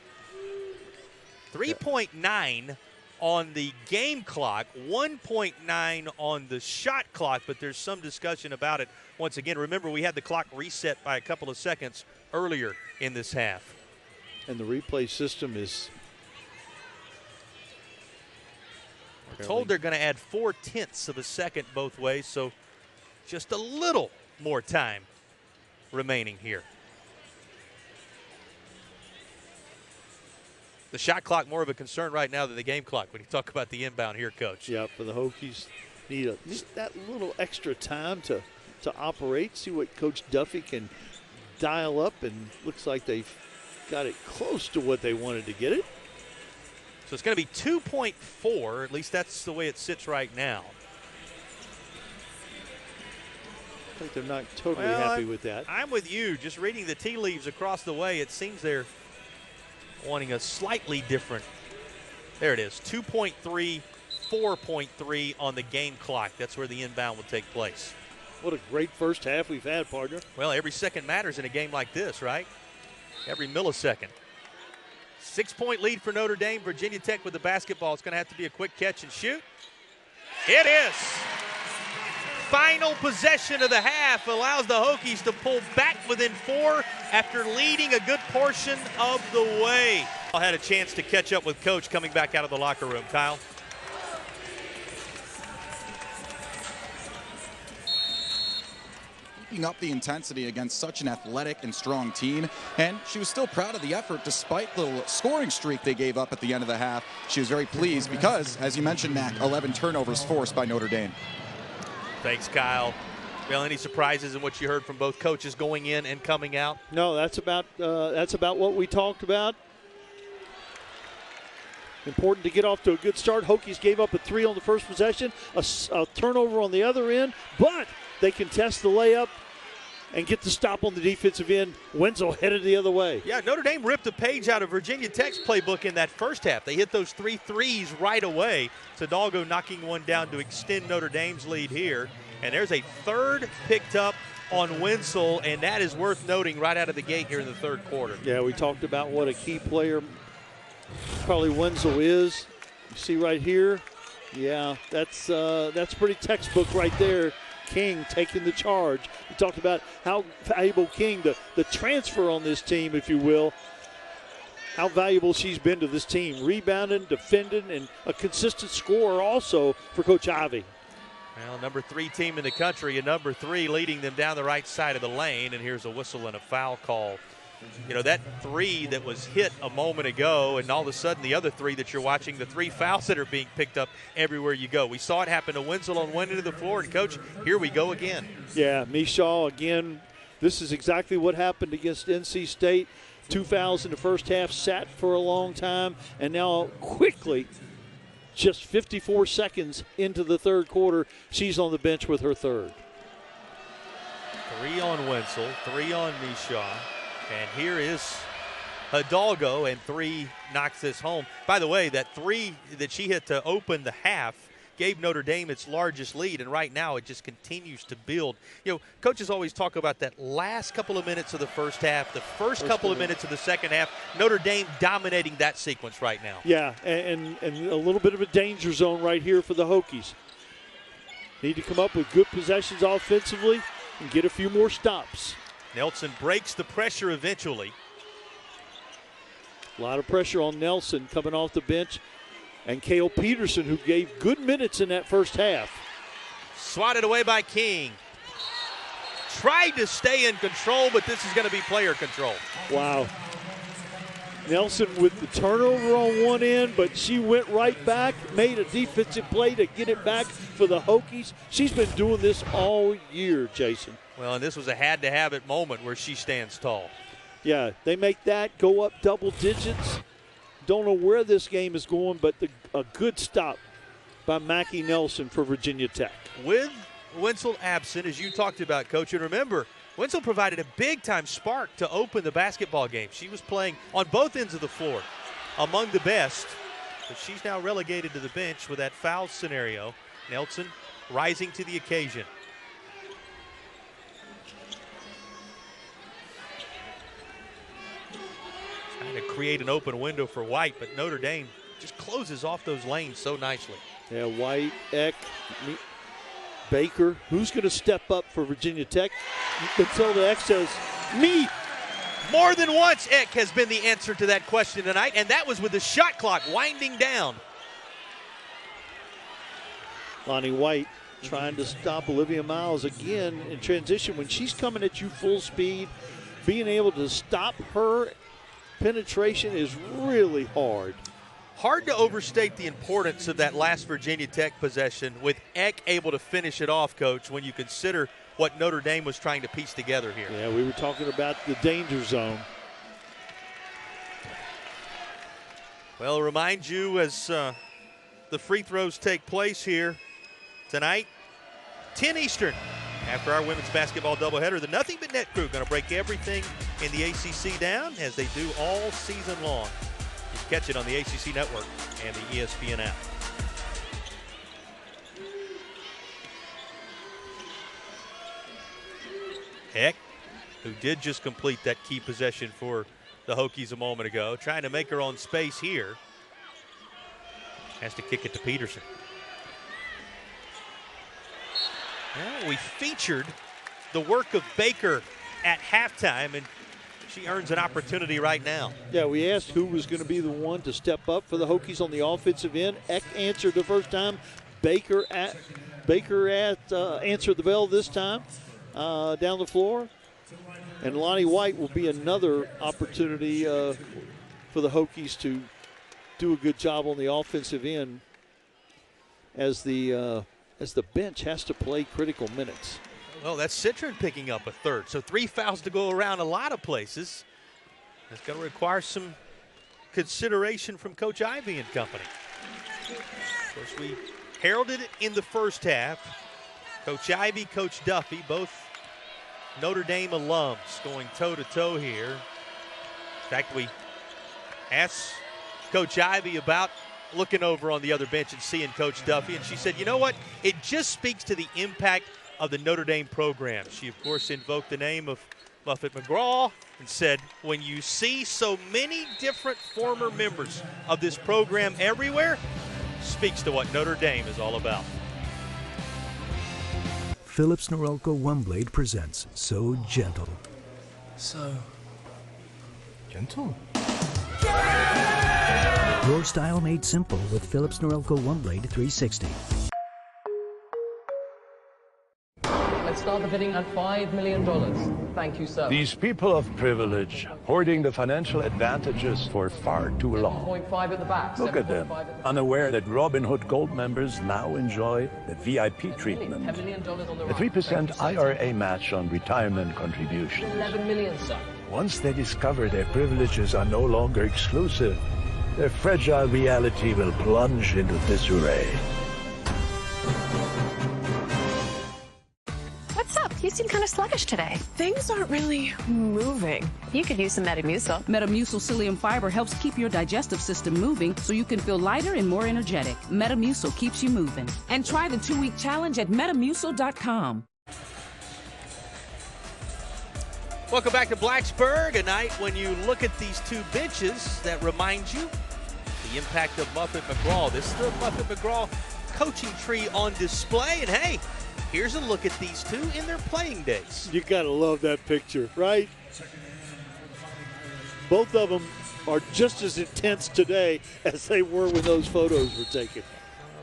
3.9 on the game clock, 1.9 on the shot clock, but there's some discussion about it. Once again, remember, we had the clock reset by a couple of seconds earlier in this half. And the replay system is... We're told they're going to add 0.4 of a second both ways, so just a little more time remaining here. The shot clock more of a concern right now than the game clock when you talk about the inbound here, Coach. Yeah, for the Hokies, need that little extra time to operate, see what Coach Duffy can dial up, and looks like they've got it close to what they wanted to get it. So it's going to be 2.4, at least that's the way it sits right now. I think they're not totally happy with that. I'm with you. Just reading the tea leaves across the way, it seems they're wanting a slightly different. There it is, 2.3, 4.3 on the game clock. That's where the inbound will take place. What a great first half we've had, partner. Well, every second matters in a game like this, right? Every millisecond. 6-point lead for Notre Dame. Virginia Tech with the basketball. It's going to have to be a quick catch and shoot. It is. Final possession of the half allows the Hokies to pull back within 4 after leading a good portion of the way. I had a chance to catch up with Coach coming back out of the locker room. Kyle. Up the intensity against such an athletic and strong team, and she was still proud of the effort despite the scoring streak they gave up at the end of the half. She was very pleased because, as you mentioned, Mac, 11 turnovers forced by Notre Dame. Thanks, Kyle. Well, any surprises in what you heard from both coaches going in and coming out? No, that's about what we talked about. Important to get off to a good start. Hokies gave up a 3 on the first possession, a turnover on the other end, but they contest the layup and get the stop on the defensive end. Wenzel headed the other way. Yeah, Notre Dame ripped a page out of Virginia Tech's playbook in that first half. They hit those 3 threes right away. Hidalgo knocking one down to extend Notre Dame's lead here. And there's a third picked up on Wenzel, and that is worth noting right out of the gate here in the third quarter. Yeah, we talked about what a key player probably Wenzel is. You see right here, yeah, that's pretty textbook right there. King taking the charge. We talked about how valuable King, the transfer on this team, if you will, how valuable she's been to this team. Rebounding, defending, and a consistent scorer also for Coach Ivey. Well, number 3 team in the country, and number 3 leading them down the right side of the lane. And here's a whistle and a foul call You know, that three that was hit a moment ago, and all of a sudden the other three that you're watching, the three fouls that are being picked up everywhere you go. We saw it happen to Wenzel on one end of the floor, and, Coach, here we go again. Yeah, Mishaw again. This is exactly what happened against NC State. 2 fouls in the first half, sat for a long time, and now quickly, just 54 seconds into the third quarter, she's on the bench with her third. 3 on Wenzel, 3 on Mishaw, and here is Hidalgo, and 3 knocks this home. By the way, that 3 that she hit to open the half gave Notre Dame its largest lead, and right now it just continues to build. You know, coaches always talk about that last couple of minutes of the first half, the first couple of minutes of the second half. Notre Dame dominating that sequence right now. Yeah, and a little bit of a danger zone right here for the Hokies. Need to come up with good possessions offensively and get a few more stops. Nelson breaks the pressure eventually. A lot of pressure on Nelson coming off the bench. And Cale Peterson, who gave good minutes in that first half. Swatted away by King. Tried to stay in control, but this is going to be player control. Wow. Nelson with the turnover on one end, but she went right back, made a defensive play to get it back for the Hokies. She's been doing this all year, Jason. Well, and this was a had-to-have-it moment where she stands tall. Yeah, they make that go up double digits. Don't know where this game is going, but a good stop by Mackie Nelson for Virginia Tech. With Wenzel absent, as you talked about, Coach, and remember, Wenzel provided a big-time spark to open the basketball game. She was playing on both ends of the floor, among the best, but she's now relegated to the bench with that foul scenario. Nelson rising to the occasion. Trying to create an open window for White, but Notre Dame just closes off those lanes so nicely. Yeah, White, Eck, Baker. Who's going to step up for Virginia Tech? Matilda Eck says, me. More than once, Eck has been the answer to that question tonight, and that was with the shot clock winding down. Lonnie White trying to stop Olivia Miles again in transition. When she's coming at you full speed, being able to stop her penetration is really hard. Hard to overstate the importance of that last Virginia Tech possession with Eck able to finish it off, Coach, when you consider what Notre Dame was trying to piece together here. Yeah, we were talking about the danger zone. Well, remind you as the free throws take place here tonight, 10 Eastern. After our women's basketball doubleheader, the Nothing But Net crew going to break everything in the ACC down as they do all season long. You can catch it on the ACC network and the ESPN app. Eck, who did just complete that key possession for the Hokies a moment ago, trying to make her own space here, has to kick it to Peterson. Well, we featured the work of Baker at halftime, and she earns an opportunity right now. Yeah, we asked who was going to be the one to step up for the Hokies on the offensive end. Eck answered the first time. Baker answered the bell this time down the floor. And Lonnie White will be another opportunity for the Hokies to do a good job on the offensive end as the bench has to play critical minutes. Well, that's Citron picking up a third. So 3 fouls to go around a lot of places. That's going to require some consideration from Coach Ivey and company. Of course, we heralded it in the first half. Coach Ivey, Coach Duffy, both Notre Dame alums going toe-to-toe here. In fact, we asked Coach Ivey about looking over on the other bench and seeing Coach Duffy, and she said, you know what? It just speaks to the impact of the Notre Dame program. She, of course, invoked the name of Buffett McGraw and said, when you see so many different former members of this program everywhere, speaks to what Notre Dame is all about. Philips Norelco One Blade presents So Gentle. So gentle? Your style made simple with Philips Norelco One Blade 360. Let's start the bidding at $5 million. Thank you, sir. These people of privilege, hoarding the financial advantages for far too long. 7.5 at the back. Look at them, unaware that Robin Hood Gold members now enjoy the VIP treatment. $10 million on the A right. 3% IRA match on retirement contributions. 11 million, sir. Once they discover their privileges are no longer exclusive, their fragile reality will plunge into disarray. What's up? You seem kind of sluggish today. Things aren't really moving. You could use some Metamucil. Metamucil psyllium fiber helps keep your digestive system moving so you can feel lighter and more energetic. Metamucil keeps you moving. And try the 2-week challenge at metamucil.com. Welcome back to Blacksburg, a night when you look at these two benches that reminds you the impact of Muffet McGraw. This is the Muffet McGraw coaching tree on display, and hey, here's a look at these two in their playing days. You gotta love that picture, right? Both of them are just as intense today as they were when those photos were taken.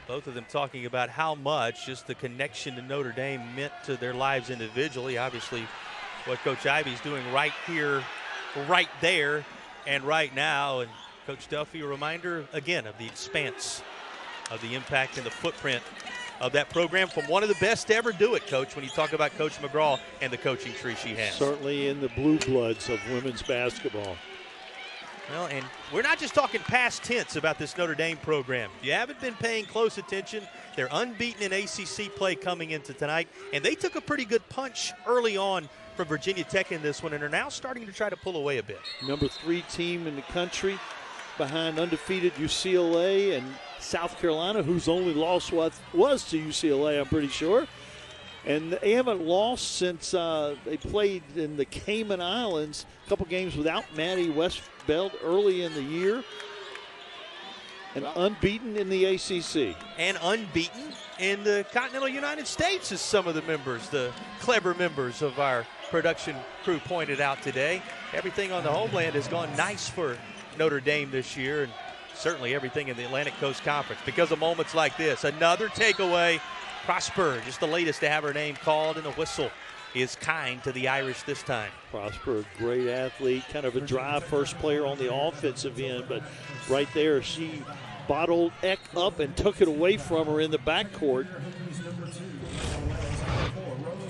Both of them talking about how much just the connection to Notre Dame meant to their lives individually. Obviously, what Coach Ivey's doing right here, right there, and right now. And Coach Duffy, a reminder, again, of the expanse of the impact and the footprint of that program from one of the best to ever do it, Coach, when you talk about Coach McGraw and the coaching tree she has. Certainly in the blue bloods of women's basketball. Well, and we're not just talking past tense about this Notre Dame program. If you haven't been paying close attention, they're unbeaten in ACC play coming into tonight, and they took a pretty good punch early on from Virginia Tech in this one and are now starting to try to pull away a bit. Number 3 team in the country behind undefeated UCLA and South Carolina, whose only loss was to UCLA, I'm pretty sure. And they haven't lost since they played in the Cayman Islands, a couple games without Maddie Westbeld early in the year. And unbeaten in the ACC. And unbeaten in the continental United States, as some of the members, the clever members of our production crew pointed out today. Everything on the homeland has gone nice for Notre Dame this year, and certainly everything in the Atlantic Coast Conference because of moments like this. Another takeaway. Prosper, just the latest to have her name called, and the whistle is kind to the Irish this time. Prosper, a great athlete, kind of a drive first player on the offensive end, but right there she bottled Eck up and took it away from her in the backcourt.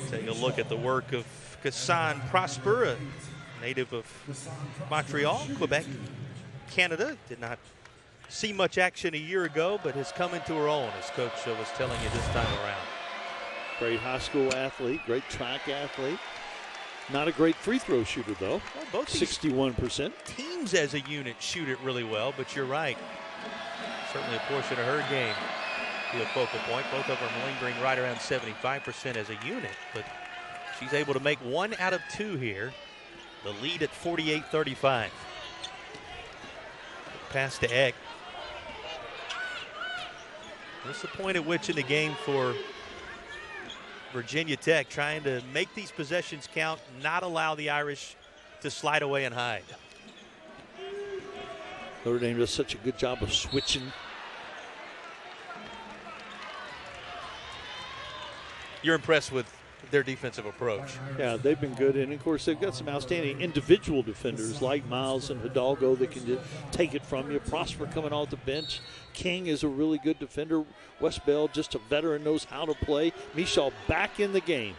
Take a look at the work of Kassan Prosper, a native of Montreal, Quebec, Canada. Did not see much action a year ago, but has come into her own, as Coach was telling you this time around. Great high school athlete, great track athlete. Not a great free throw shooter, though. Well, both 61%. Teams as a unit shoot it really well, but you're right. Certainly a portion of her game be a focal point. Both of them lingering right around 75% as a unit, but she's able to make 1 out of 2 here. The lead at 48-35. Pass to Eck. This is the point at which in the game for Virginia Tech, trying to make these possessions count, not allow the Irish to slide away and hide. Notre Dame does such a good job of switching. You're impressed with their defensive approach. Yeah, they've been good, and of course they've got some outstanding individual defenders like Miles and Hidalgo that can just take it from you. Prosper coming off the bench. King is a really good defender. Westbell, just a veteran, knows how to play. Michal back in the game.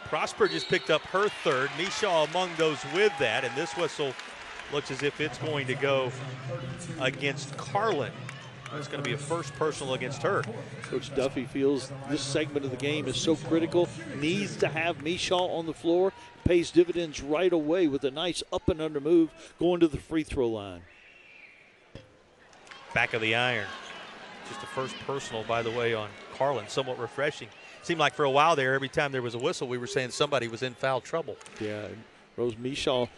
Prosper just picked up her third. Michal among those with that, and this whistle looks as if it's going to go against Karlen. It's going to be a first personal against her. Coach Duffy feels this segment of the game is so critical, needs to have Michal on the floor, pays dividends right away with a nice up and under move going to the free throw line. Back of the iron. Just a first personal, by the way, on Karlen. Somewhat refreshing. Seemed like for a while there, every time there was a whistle, we were saying somebody was in foul trouble. Yeah, Rose Michal,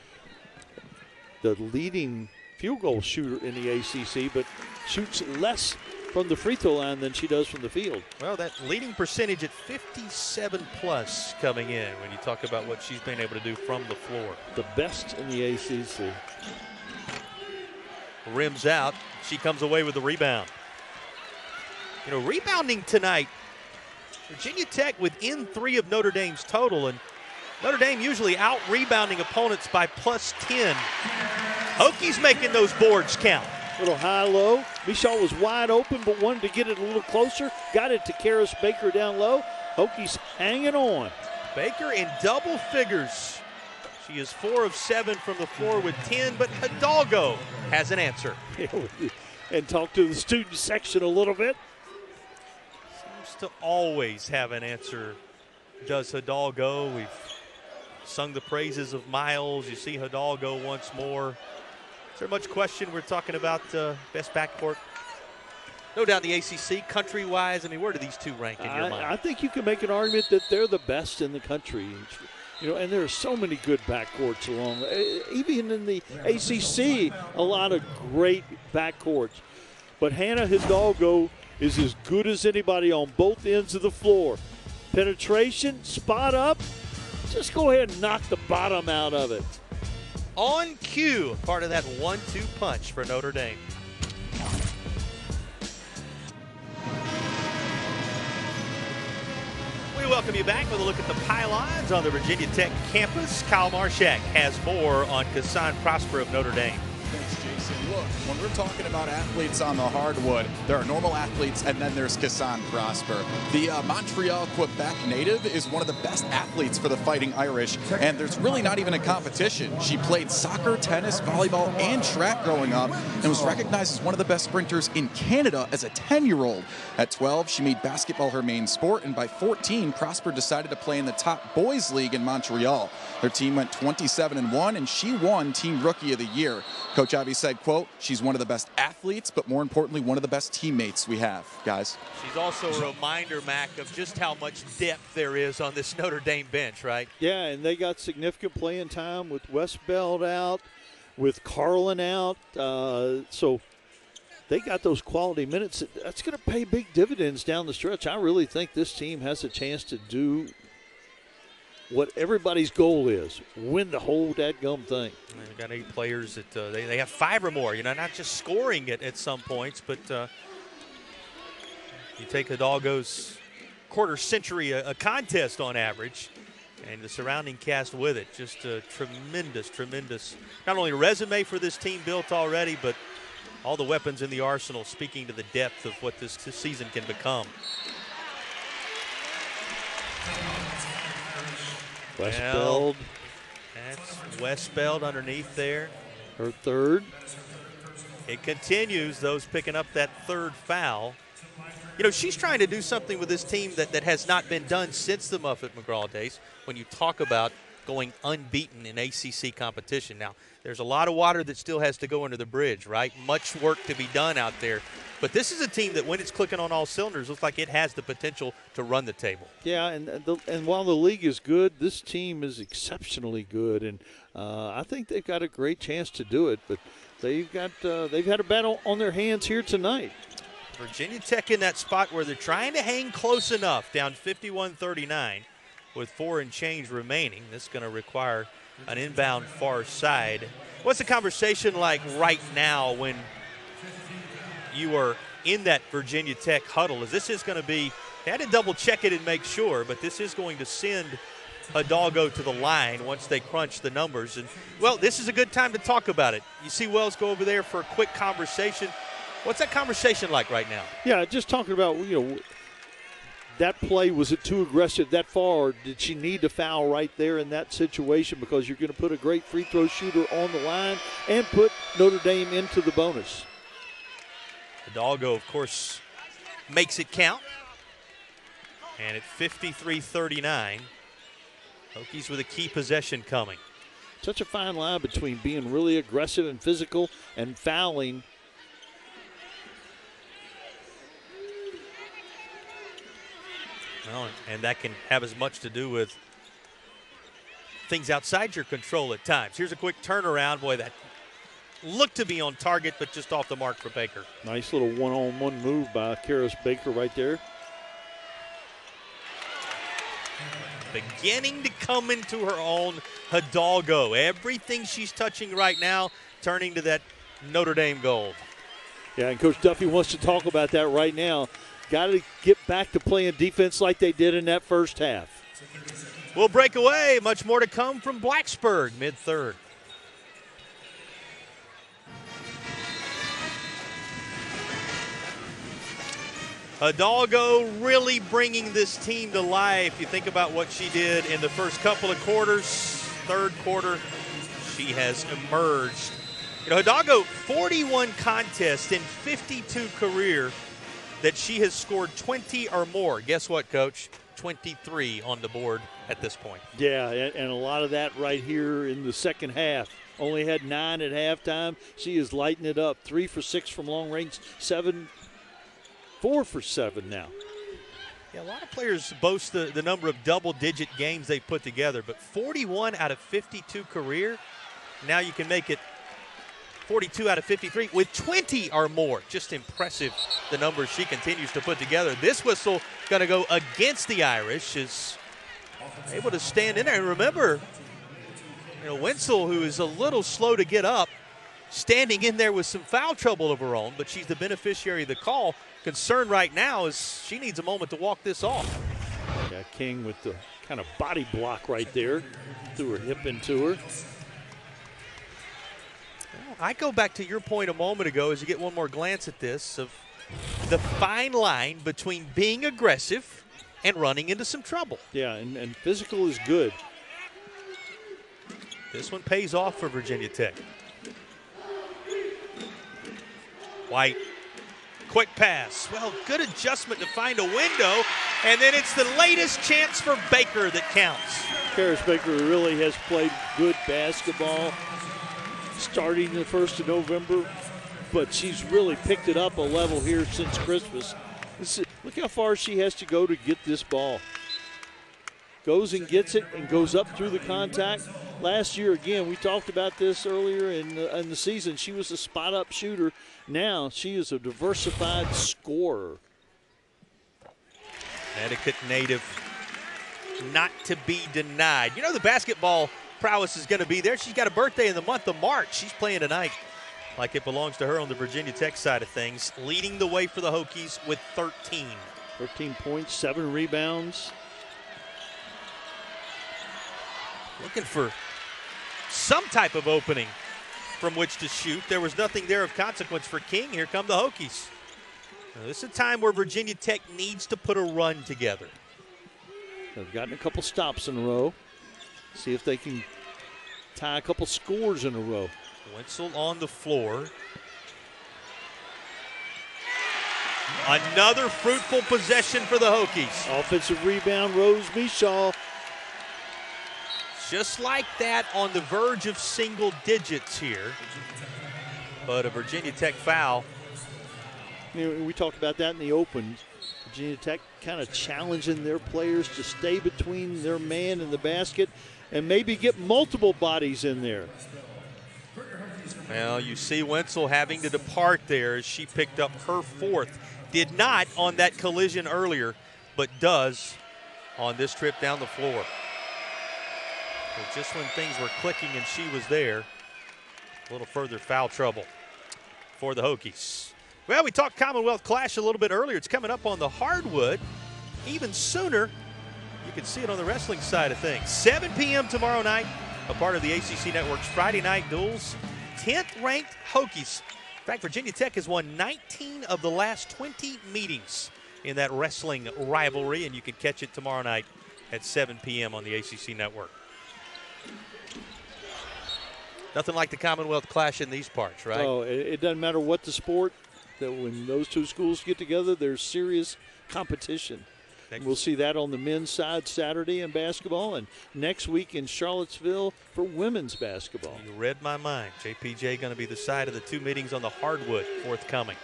the leading field goal shooter in the ACC, but shoots less from the free throw line than she does from the field. Well, that leading percentage at 57+ coming in when you talk about what she's been able to do from the floor. The best in the ACC. Rims out. She comes away with the rebound. You know, rebounding tonight Virginia Tech within 3 of Notre Dame's total, and Notre Dame usually out-rebounding opponents by +10. Hokies making those boards count. Little high-low. Michal was wide open but wanted to get it a little closer. Got it to Karis Baker down low. Hokies hanging on. Baker in double figures. She is 4 of 7 from the floor with 10, but Hidalgo has an answer. And talk to the student section a little bit. Seems to always have an answer, does Hidalgo. We've sung the praises of Miles. You see Hidalgo once more. Is there much question? We're talking about best backcourt. No doubt the ACC, country-wise. I mean, where do these two rank in your mind? I think you can make an argument that they're the best in the country. You know, and there are so many good backcourts along. Even in the ACC, a lot of great backcourts. But Hannah Hidalgo is as good as anybody on both ends of the floor. Penetration, spot up. Just go ahead and knock the bottom out of it. On cue, part of that 1-2 punch for Notre Dame. We welcome you back with a look at the pylons on the Virginia Tech campus. Kyle Marshak has more on Kassan Prosper of Notre Dame. Thanks, Jason. Look, when we're talking about athletes on the hardwood, there are normal athletes, and then there's Kassan Prosper. The Montreal, Quebec native is one of the best athletes for the Fighting Irish, and there's really not even a competition. She played soccer, tennis, volleyball, and track growing up, and was recognized as one of the best sprinters in Canada as a 10-year-old. At 12, she made basketball her main sport, and by 14, Prosper decided to play in the top boys league in Montreal. Their team went 27-1, and she won Team Rookie of the Year. Coach Avi said, quote, she's one of the best athletes, but more importantly, one of the best teammates we have, guys. She's also a reminder, Mac, of just how much depth there is on this Notre Dame bench, right? Yeah, and they got significant playing time with Westbeld out, with Karlen out. So they got those quality minutes. That's going to pay big dividends down the stretch. I really think this team has a chance to do what everybody's goal is, win the whole dadgum thing. They've got 8 players that they have 5 or more, you know, not just scoring it at some points, but you take Hidalgo's quarter century a contest on average, and the surrounding cast with it. Just a tremendous, not only resume for this team built already, but all the weapons in the arsenal speaking to the depth of what this season can become. Westbeld. That's Westbeld underneath there. Her third. It continues, those picking up that third foul. You know, she's trying to do something with this team that has not been done since the Muffet-McGraw days when you talk about going unbeaten in ACC competition. Now, there's a lot of water that still has to go under the bridge, right? Much work to be done out there. But this is a team that when it's clicking on all cylinders, looks like it has the potential to run the table. Yeah, and while the league is good, this team is exceptionally good. And I think they've got a great chance to do it. But they've had a battle on their hands here tonight. Virginia Tech in that spot where they're trying to hang close enough, down 51-39 with 4 and change remaining. This is going to require an inbound far side. What's the conversation like right now when you are in that Virginia Tech huddle? As this is going to be, they had to double check it and make sure, but this is going to send Hidalgo to the line once they crunch the numbers. And, well, this is a good time to talk about it. You see Wells go over there for a quick conversation. What's that conversation like right now? Yeah, just talking about, you know, that play, was it too aggressive that far, or did she need to foul right there in that situation, because you're going to put a great free throw shooter on the line and put Notre Dame into the bonus. Hidalgo, of course, makes it count. And at 53-39, Hokies with a key possession coming. Such a fine line between being really aggressive and physical and fouling. Well, and that can have as much to do with things outside your control at times. Here's a quick turnaround. Boy, that looked to be on target, but just off the mark for Baker. Nice little one-on-one move by Karis Baker right there. Beginning to come into her own, Hidalgo. Everything she's touching right now turning to that Notre Dame gold. Yeah, and Coach Duffy wants to talk about that right now. got to get back to playing defense like they did in that first half. We'll break away. Much more to come from Blacksburg, mid-third. Hidalgo really bringing this team to life. You think about what she did in the first couple of quarters. Third quarter, she has emerged. You know, Hidalgo, 41 contests in 52 career that she has scored 20 or more. Guess what, Coach? 23 on the board at this point. Yeah, and a lot of that right here in the second half. Only had 9 at halftime. She is lighting it up. 3 for 6 from long range, 4 for 7 now. Yeah, a lot of players boast the number of double-digit games they put together, but 41 out of 52 career, now you can make it 42 out of 53 with 20 or more. Just impressive, the numbers she continues to put together. This whistle going to go against the Irish, is able to stand in there. And remember, you know, Wenzel, who is a little slow to get up, standing in there with some foul trouble of her own, but she's the beneficiary of the call. Concern right now is she needs a moment to walk this off. Yeah, King with the kind of body block right there. Threw her hip into her. Well, I go back to your point a moment ago as you get one more glance at this of the fine line between being aggressive and running into some trouble. Yeah, and physical is good. This one pays off for Virginia Tech. White. Quick pass. Well, good adjustment to find a window, and then it's the latest chance for Baker that counts. Karis Baker really has played good basketball starting the 1st of November, but she's really picked it up a level here since Christmas. Look how far she has to go to get this ball. Goes and gets it and goes up through the contact. Last year, again, we talked about this earlier in the season. She was a spot-up shooter. Now she is a diversified scorer. Connecticut native, not to be denied. You know the basketball prowess is going to be there. She's got a birthday in the month of March. She's playing tonight like it belongs to her on the Virginia Tech side of things, leading the way for the Hokies with 13. 13 points, 7 rebounds. Looking for some type of opening from which to shoot. There was nothing there of consequence for King. Here come the Hokies. Now, this is a time where Virginia Tech needs to put a run together. They've gotten a couple stops in a row. See if they can tie a couple scores in a row. Wenzel on the floor. Another fruitful possession for the Hokies. Offensive rebound, Rose Mishaw. Just like that, on the verge of single digits here. But a Virginia Tech foul. You know, we talked about that in the open. Virginia Tech kind of challenging their players to stay between their man and the basket and maybe get multiple bodies in there. Well, you see Wenzel having to depart there as she picked up her 4th. Did not on that collision earlier, but does on this trip down the floor. Well, just when things were clicking and she was there, a little further foul trouble for the Hokies. Well, we talked Commonwealth Clash a little bit earlier. It's coming up on the hardwood. Even sooner, you can see it on the wrestling side of things. 7 p.m. tomorrow night, a part of the ACC Network's Friday Night Duels. 10th ranked Hokies. In fact, Virginia Tech has won 19 of the last 20 meetings in that wrestling rivalry, and you can catch it tomorrow night at 7 p.m. on the ACC Network. Nothing like the Commonwealth Clash in these parts, right? Oh, it doesn't matter what the sport. That when those two schools get together, there's serious competition. We'll see that on the men's side Saturday in basketball, and next week in Charlottesville for women's basketball. You read my mind. JPJ going to be the side of the 2 meetings on the hardwood forthcoming.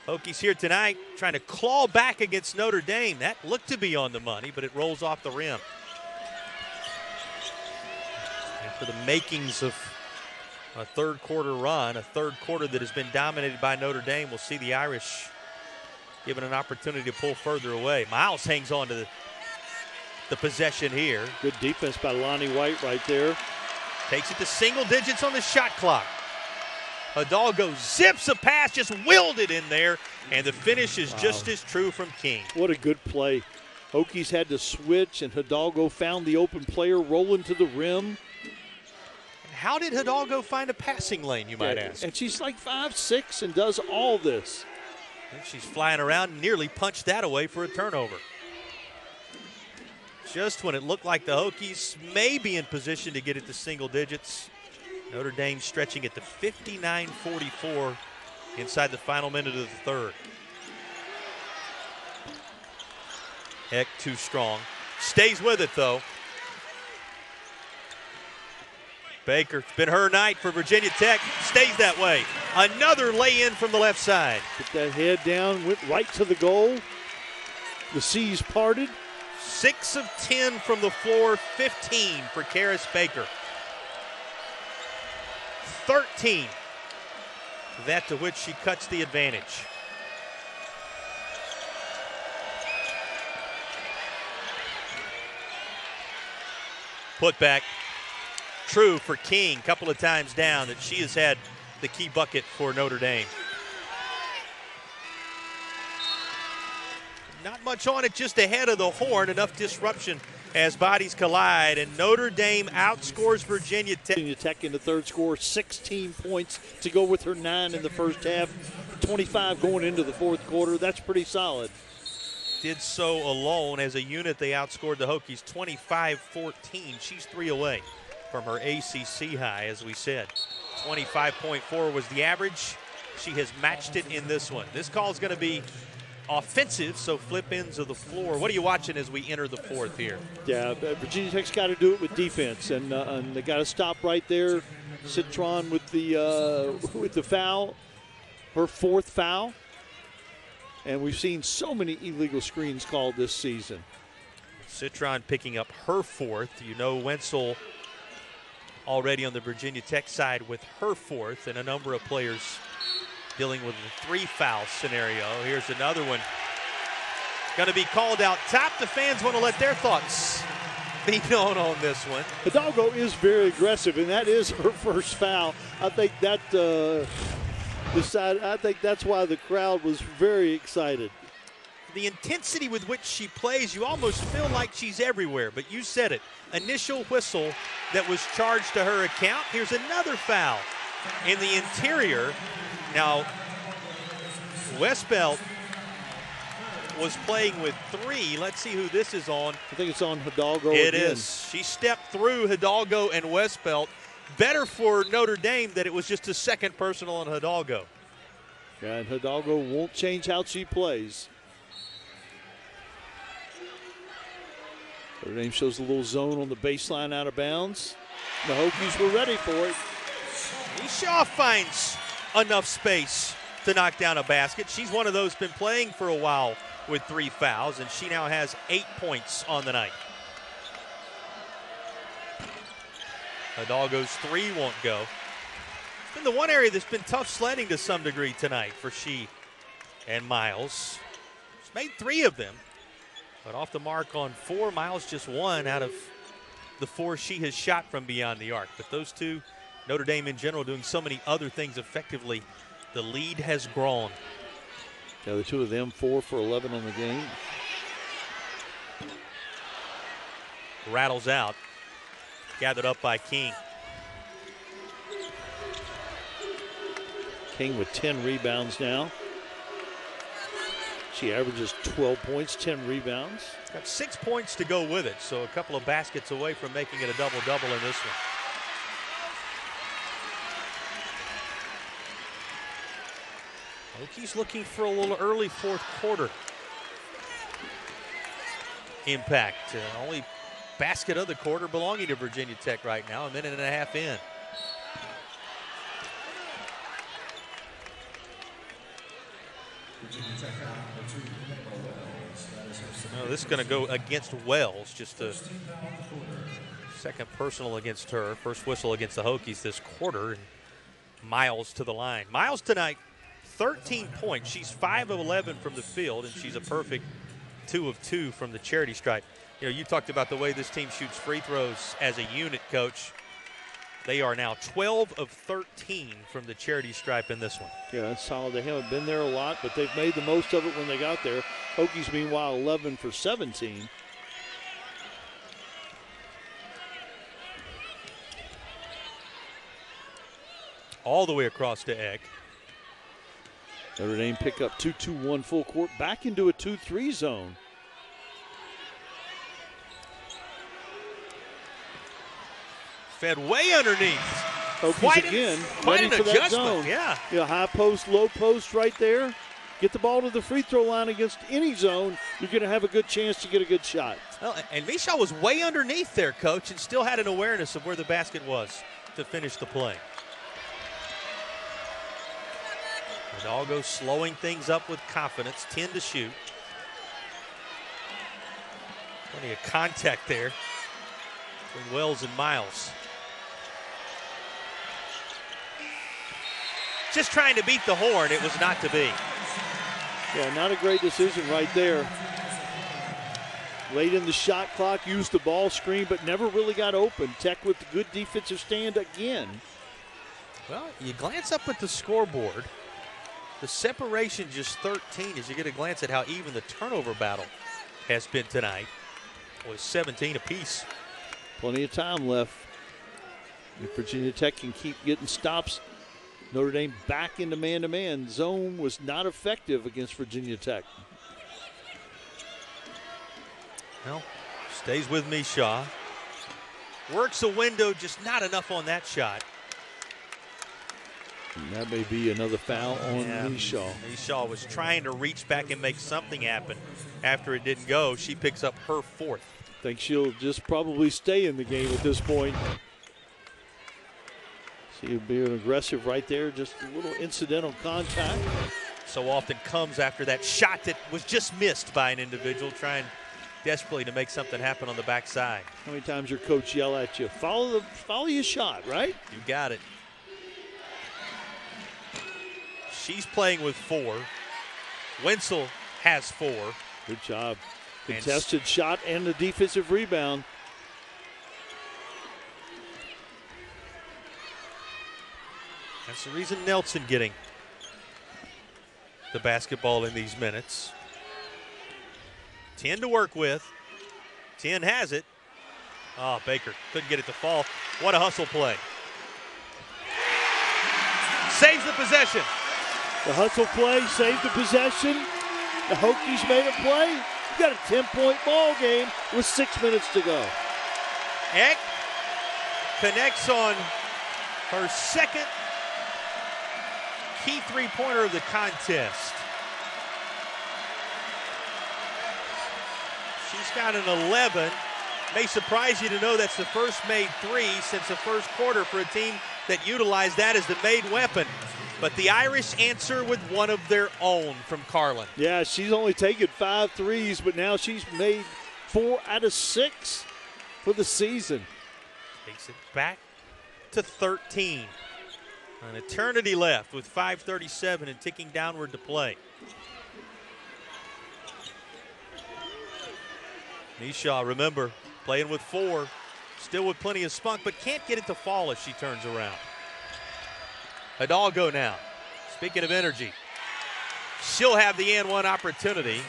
Hokies here tonight trying to claw back against Notre Dame. That looked to be on the money, but it rolls off the rim. And for the makings of a third quarter run, a third quarter that has been dominated by Notre Dame, we'll see the Irish given an opportunity to pull further away. Miles hangs on to the possession here. Good defense by Lonnie White right there. Takes it to single digits on the shot clock. Hidalgo zips a pass, just willed it in there, And the finish is just as true from King. What a good play. Hokies had to switch, and Hidalgo found the open player rolling to the rim. How did Hidalgo find a passing lane, you might ask? And she's like 5'6" and does all this. And she's flying around and nearly punched that away for a turnover. Just when it looked like the Hokies may be in position to get it to single digits, Notre Dame stretching it to 59-44 inside the final minute of the third. Heck, too strong. Stays with it, though. Baker, it's been her night for Virginia Tech. Stays that way. Another lay-in from the left side. Put that head down, went right to the goal. The seas parted. 6 of 10 from the floor, 15 for Karis Baker. 13. That to which she cuts the advantage. Put back. True for King, couple of times down, that she has had the key bucket for Notre Dame. Not much on it, just ahead of the horn. Enough disruption as bodies collide, and Notre Dame outscores Virginia Tech. Virginia Tech in the third score, 16 points to go with her 9 in the first half, 25 going into the fourth quarter. That's pretty solid. Did so alone. As a unit, they outscored the Hokies 25-14. She's 3 away from her ACC high, as we said. 25.4 was the average. She has matched it in this one. This call is going to be offensive, so flip ends of the floor. What are you watching as we enter the fourth here? Yeah, Virginia Tech's got to do it with defense, and they got to stop right there. Citron with the foul, her 4th foul. And we've seen so many illegal screens called this season. Citron picking up her 4th. You know Wenzel already on the Virginia Tech side with her 4th, and a number of players dealing with a 3-foul scenario. Here's another one. Going to be called out top. The fans want to let their thoughts be known on this one. Hidalgo is very aggressive, and that is her first foul. I think that I think that's why the crowd was very excited. The intensity with which she plays, you almost feel like she's everywhere, but you said it. Initial whistle that was charged to her account. Here's another foul in the interior. Now, Westbelt was playing with 3. Let's see who this is on. I think it's on Hidalgo It again. is. She stepped through Hidalgo and Westbelt. Better for Notre Dame that it was just a second personal on Hidalgo. Yeah, and Hidalgo won't change how she plays. Notre Dame shows a little zone on the baseline out of bounds. The Hokies were ready for it. Shaw finds enough space to knock down a basket. She's one of those been playing for a while with 3 fouls, and she now has 8 points on the night. Hidalgo's 3 won't go. It's been the one area that's been tough sledding to some degree tonight for she and Miles. She's made 3 of them, but off the mark on 4. Miles just 1 out of the 4 she has shot from beyond the arc. But those 2, Notre Dame in general, doing so many other things effectively, the lead has grown. Yeah, the 2 of them, 4 for 11 on the game. Rattles out. Gathered up by King. King with 10 rebounds now. She averages 12 points, 10 rebounds. Got 6 points to go with it, so a couple of baskets away from making it a double-double in this one. Hokies looking for a little early fourth quarter impact. Only basket of the quarter belonging to Virginia Tech right now, 1.5 minutes in. Oh, this is going to go against Wells. Just a second personal against her. First whistle against the Hokies this quarter. And Miles to the line. Miles tonight, 13 points. She's 5 of 11 from the field, and she's a perfect 2 of 2 from the charity stripe. You know, you talked about the way this team shoots free throws as a unit, Coach. They are now 12 of 13 from the charity stripe in this one. Yeah, that's solid. They haven't been there a lot, but they've made the most of it when they got there. Hokies, meanwhile, 11 for 17. All the way across to Eck. Notre Dame pick up 2-2-1 full court, back into a 2-3 zone. Fed way underneath. Hokies again, ready for that zone. Yeah, high post, low post right there. Get the ball to the free throw line against any zone, you're going to have a good chance to get a good shot. Well, and Misha was way underneath there, Coach, and still had an awareness of where the basket was to finish the play. Hidalgo slowing things up with confidence, 10 to shoot. Plenty of contact there between Wells and Miles. Just trying to beat the horn, it was not to be. Yeah, not a great decision right there. Late in the shot clock, used the ball screen, but never really got open. Tech with the good defensive stand again. Well, you glance up at the scoreboard. The separation just 13 as you get a glance at how even the turnover battle has been tonight. Was 17 apiece. Plenty of time left. If Virginia Tech can keep getting stops, Notre Dame back into man-to-man. Zone was not effective against Virginia Tech. Well, stays with Misha. Works a window, just not enough on that shot. And that may be another foul on Misha. Misha was trying to reach back and make something happen. After it didn't go, she picks up her fourth. I think she'll just probably stay in the game at this point. She'll be aggressive right there, just a little incidental contact. So often comes after that shot that was just missed by an individual trying desperately to make something happen on the backside. How many times your coach yell at you, follow your shot, right? You got it. She's playing with 4. Wenzel has 4. Good job. Contested shot and the defensive rebound. That's the reason Nelson getting the basketball in these minutes. 10 to work with. 10 has it. Oh, Baker couldn't get it to fall. What a hustle play. Saves the possession. The hustle play saved the possession. The Hokies made a play. You got a 10-point ball game with 6 minutes to go. Eck connects on her second key three-pointer of the contest. She's got an 11. May surprise you to know that's the first made 3 since the first quarter for a team that utilized that as the made weapon. But the Irish answer with one of their own from Karlen. Yeah, she's only taken 5 threes, but now she's made 4 out of 6 for the season. Takes it back to 13. An eternity left with 5:37 and ticking downward to play. Misha, remember, playing with 4, still with plenty of spunk, but can't get it to fall as she turns around. Hidalgo now. Speaking of energy, she'll have the and one opportunity.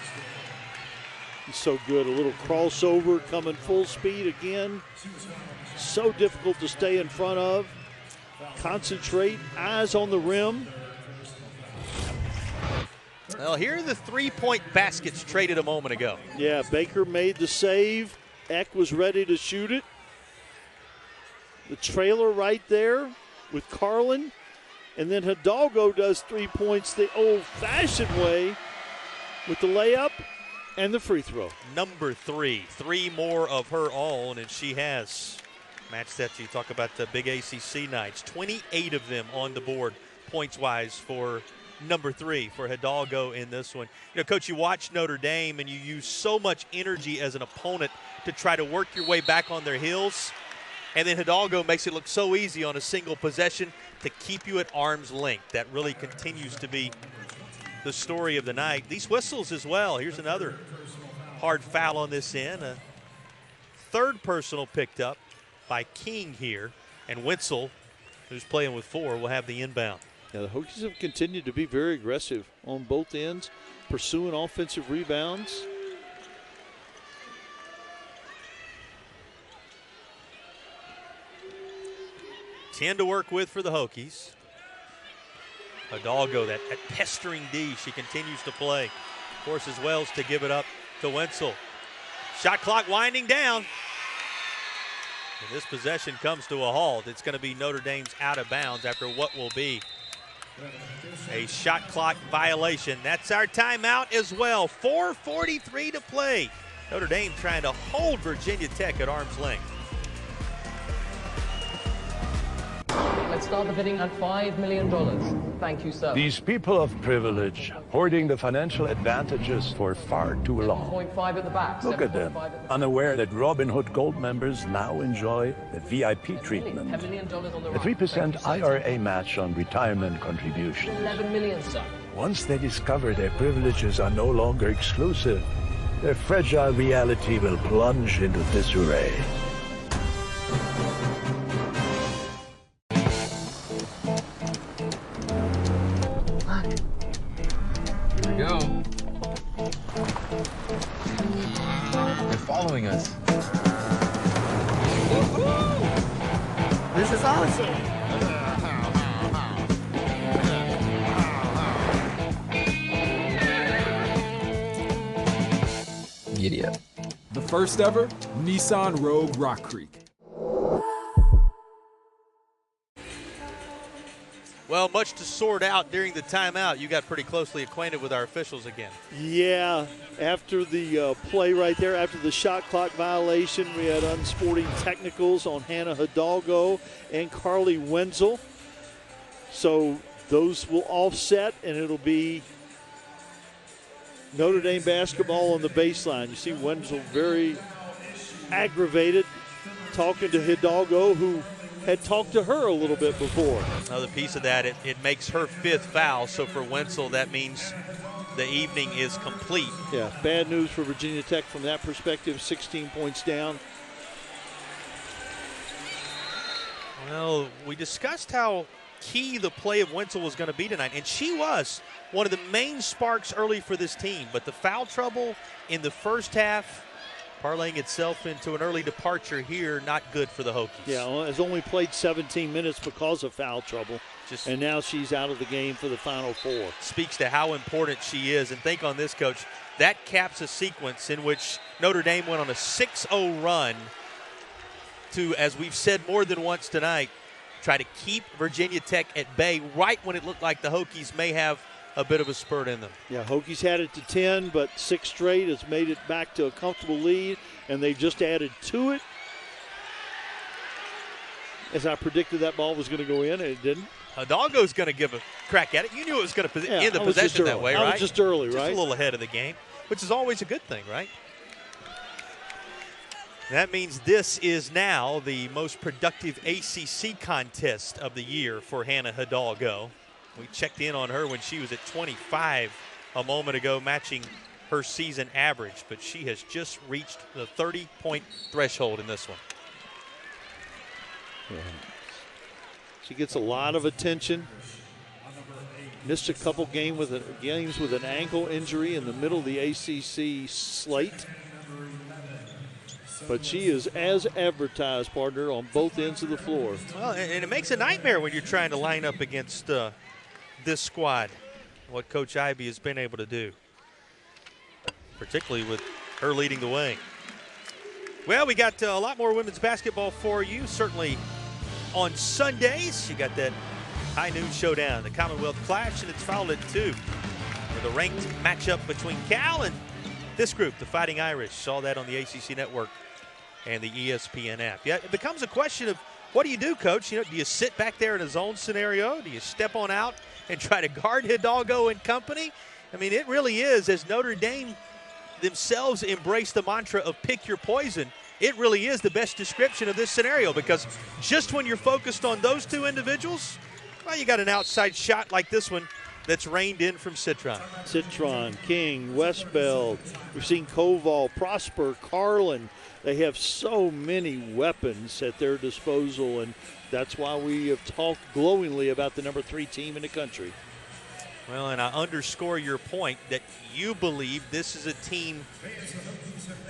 He's so good. A little crossover coming full speed again. So difficult to stay in front of. Concentrate, eyes on the rim. Well, here are the three-point baskets traded a moment ago. Yeah, Baker made the save. Eck was ready to shoot it. The trailer right there with Karlen. And then Hidalgo does 3 points the old-fashioned way with the layup and the free throw. Number 3. 3 more of her own, and she has matched that. You talk about the big ACC nights. 28 of them on the board points-wise for number 3 for Hidalgo in this one. You know, Coach, you watch Notre Dame, and you use so much energy as an opponent to try to work your way back on their heels. And then Hidalgo makes it look so easy on a single possession to keep you at arm's length. That really continues to be the story of the night. These whistles as well. Here's another hard foul on this end. A third personal picked up by King here. And Wenzel, who's playing with 4, will have the inbound. Yeah, the Hokies have continued to be very aggressive on both ends, pursuing offensive rebounds. Ten to work with for the Hokies. Hidalgo, that pestering D, she continues to play. Forces Wells to give it up to Wenzel. Shot clock winding down. And this possession comes to a halt. It's going to be Notre Dame's out of bounds after what will be a shot clock violation. That's our timeout as well. 4:43 to play. Notre Dame trying to hold Virginia Tech at arm's length. Let's start the bidding at $5 million. Thank you, sir. These people of privilege, hoarding the financial advantages for far too long. 7.5 at the back. Look at them, unaware that Robin Hood Gold members now enjoy the VIP treatment. $10 million on the A right. 3% IRA match on retirement contributions. $11 million, sir. Once they discover their privileges are no longer exclusive, their fragile reality will plunge into disarray. Here we go. They're following us. This is awesome. Giddy up. The first ever Nissan Rogue Rock Creek. Well, much to sort out during the timeout. You got pretty closely acquainted with our officials again. Yeah, after the play right there, after the shot clock violation, we had unsporting technicals on Hannah Hidalgo and Carly Wenzel. So those will offset, and it'll be Notre Dame basketball on the baseline. You see Wenzel very aggravated, talking to Hidalgo, who had talked to her a little bit before. Another piece of that, it makes her 5th foul. So for Wenzel, that means the evening is complete. Yeah, bad news for Virginia Tech from that perspective, 16 points down. Well, we discussed how key the play of Wenzel was going to be tonight, and she was one of the main sparks early for this team. But the foul trouble in the first half, parlaying itself into an early departure here, not good for the Hokies. Yeah, has only played 17 minutes because of foul trouble. And now she's out of the game for the Final Four. Speaks to how important she is. And think on this, Coach, that caps a sequence in which Notre Dame went on a 6-0 run to, as we've said more than once tonight, try to keep Virginia Tech at bay right when it looked like the Hokies may have a bit of a spurt in them. Yeah, Hokies had it to 10, but 6 straight has made it back to a comfortable lead, and they just added to it. As I predicted that ball was going to go in, and it didn't. Hidalgo's going to give a crack at it. You knew it was going to end the possession that way, right? I was just early, right? Just a little ahead of the game, which is always a good thing, right? That means this is now the most productive ACC contest of the year for Hannah Hidalgo. We checked in on her when she was at 25 a moment ago, matching her season average, but she has just reached the 30-point threshold in this one. Yeah. She gets a lot of attention. Missed a couple games with an ankle injury in the middle of the ACC slate. But she is as advertised, partner, on both ends of the floor. Well, and it makes a nightmare when you're trying to line up against this squad, what Coach Ivey has been able to do, particularly with her leading the way. Well, we got a lot more women's basketball for you, certainly on Sundays. You got that high noon showdown, the Commonwealth Clash, and it's followed at 2 with a ranked matchup between Cal and this group, the Fighting Irish. Saw that on the ACC Network and the ESPN app. Yeah, it becomes a question of what do you do, Coach? You know, do you sit back there in a zone scenario? Do you step on out and try to guard Hidalgo and company? I mean, it really is, as Notre Dame themselves embrace the mantra of pick your poison, it really is the best description of this scenario, because just when you're focused on those two individuals, well, you got an outside shot like this one that's reined in from Citron. Citron, King, Westbeld. We've seen Koval, Prosper, Karlen. They have so many weapons at their disposal, and that's why we have talked glowingly about the number 3 team in the country. Well, and I underscore your point that you believe this is a team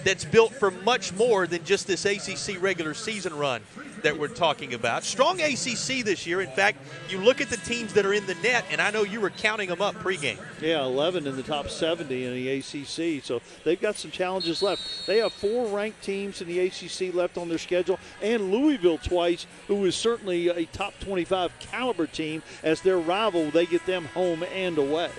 that's built for much more than just this ACC regular season run that we're talking about. Strong ACC this year. In fact, you look at the teams that are in the net, and I know you were counting them up pregame. Yeah, 11 in the top 70 in the ACC, so they've got some challenges left. They have 4 ranked teams in the ACC left on their schedule, and Louisville twice, who is certainly a top 25 caliber team. As their rival, they get them home and away.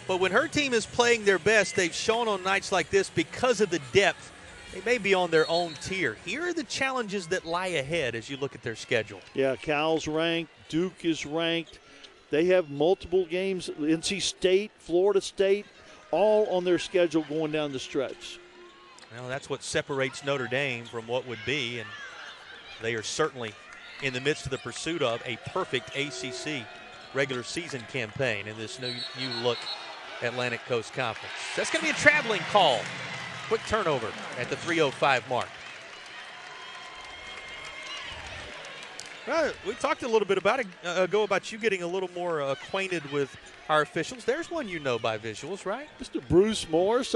But when her team is playing their best, they've shown on nights like this because of the depth. They may be on their own tier. Here are the challenges that lie ahead as you look at their schedule. Yeah, Cal's ranked. Duke is ranked. They have multiple games. NC State, Florida State, all on their schedule going down the stretch. Well, that's what separates Notre Dame from what would be, and they are certainly in the midst of the pursuit of a perfect ACC regular season campaign in this new look Atlantic Coast Conference. That's going to be a traveling call. Quick turnover at the 3:05 mark. We talked a little bit about about you getting a little more acquainted with our officials. There's one you know by visuals, right? Mr. Bruce Morris.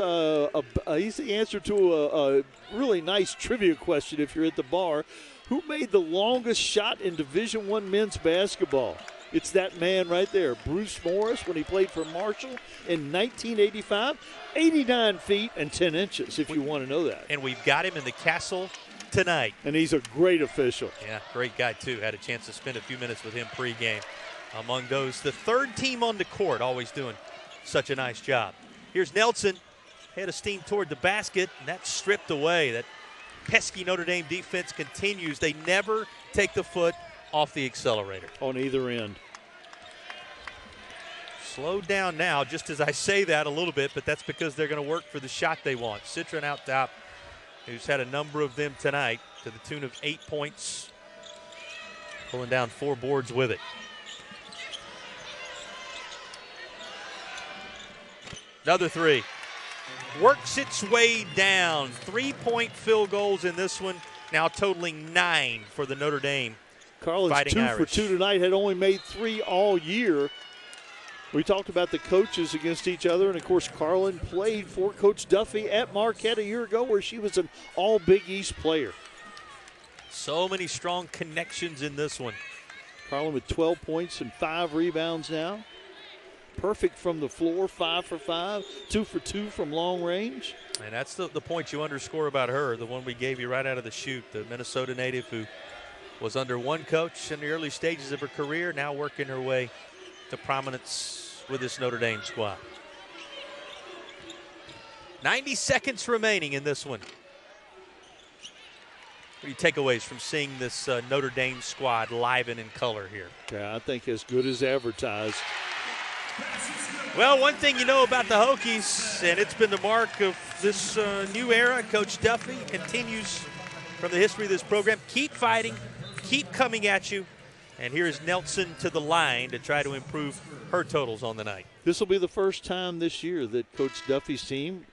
He's the answer to a really nice trivia question if you're at the bar. Who made the longest shot in Division I men's basketball? It's that man right there, Bruce Morris, when he played for Marshall in 1985. 89 feet and 10 inches, if you want to know that. And we've got him in the castle tonight. And he's a great official. Yeah, great guy, too. Had a chance to spend a few minutes with him pregame. Among those, the 3rd team on the court, always doing such a nice job. Here's Nelson, head of steam toward the basket, and that's stripped away. That pesky Notre Dame defense continues. They never take the foot off the accelerator. On either end. Slowed down now, just as I say that a little bit, but that's because they're going to work for the shot they want. Citron out top, who's had a number of them tonight to the tune of 8 points, pulling down 4 boards with it. Another 3. Works its way down. 3-point field goals in this one, now totaling 9 for the Notre Dame Karlen's Fighting 2 Irish. for 2 tonight, had only made 3 all year. We talked about the coaches against each other, and, of course, Karlen played for Coach Duffy at Marquette a year ago where she was an all-Big East player. So many strong connections in this one. Karlen with 12 points and 5 rebounds now. Perfect from the floor, 5 for 5, 2 for 2 from long range. And that's the point you underscore about her, the one we gave you right out of the chute, the Minnesota native who was under one coach in the early stages of her career, now working her way to prominence with this Notre Dame squad. 90 seconds remaining in this one. What are your takeaways from seeing this Notre Dame squad live and in color here? Yeah, I think as good as advertised. Well, one thing you know about the Hokies, and it's been the mark of this new era, Coach Duffy continues from the history of this program. Keep fighting, keep coming at you. And here is Nelson to the line to try to improve her totals on the night. This will be the first time this year that Coach Duffy's team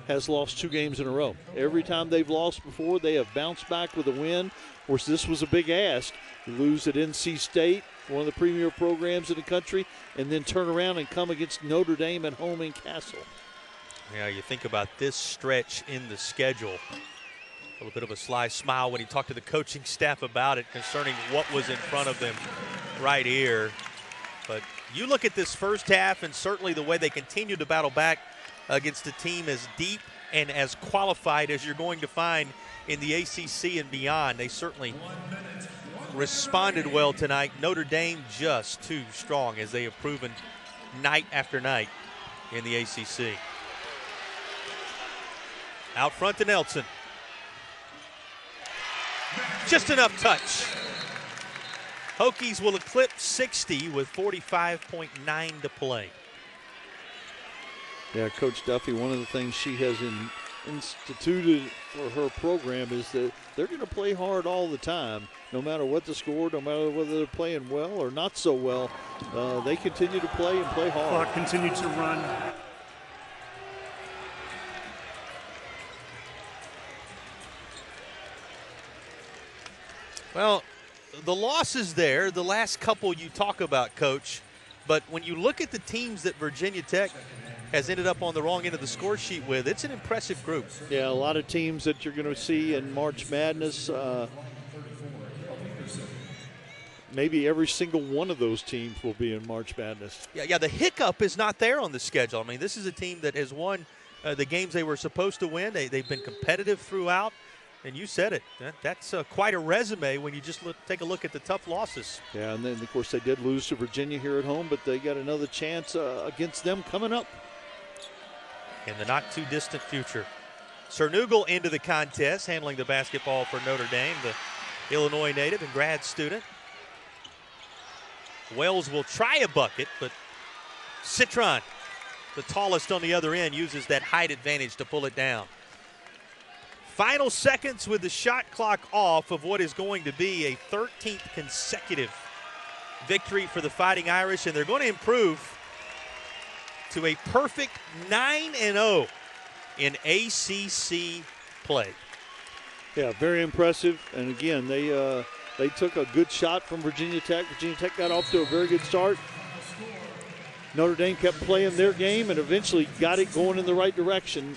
has lost 2 games in a row. Every time they've lost before, they have bounced back with a win. Of course, this was a big ask. You lose at NC State, one of the premier programs in the country, and then turn around and come against Notre Dame at home in Castle. Yeah, you think about this stretch in the schedule. A little bit of a sly smile when he talked to the coaching staff about it concerning what was in front of them right here. But you look at this first half and certainly the way they continue to battle back against a team as deep and as qualified as you're going to find in the ACC and beyond. They certainly responded well tonight. Notre Dame just too strong, as they have proven night after night in the ACC. Out front to Nelson. Just enough touch. Hokies will eclipse 60 with 45.9 to play. Yeah, Coach Duffy, one of the things she has instituted for her program is that they're going to play hard all the time, no matter what the score, no matter whether they're playing well or not so well. They continue to play and play hard. Clock continued to run. Well, the losses there, the last couple you talk about, Coach, but when you look at the teams that Virginia Tech has ended up on the wrong end of the score sheet with, it's an impressive group. Yeah, a lot of teams that you're going to see in March Madness. Maybe every single one of those teams will be in March Madness. Yeah, the hiccup is not there on the schedule. I mean, this is a team that has won the games they were supposed to win. They've been competitive throughout. And you said it. That's quite a resume when you just take a look at the tough losses. Yeah, and then, of course, they did lose to Virginia here at home, but they got another chance against them coming up in the not-too-distant future. Cernugal into the contest, handling the basketball for Notre Dame, the Illinois native and grad student. Wells will try a bucket, but Citron, the tallest on the other end, uses that height advantage to pull it down. Final seconds with the shot clock off of what is going to be a 13th consecutive victory for the Fighting Irish, and they're going to improve to a perfect 9-0 in ACC play. Yeah, very impressive. And again, they took a good shot from Virginia Tech. Virginia Tech got off to a very good start. Notre Dame kept playing their game and eventually got it going in the right direction.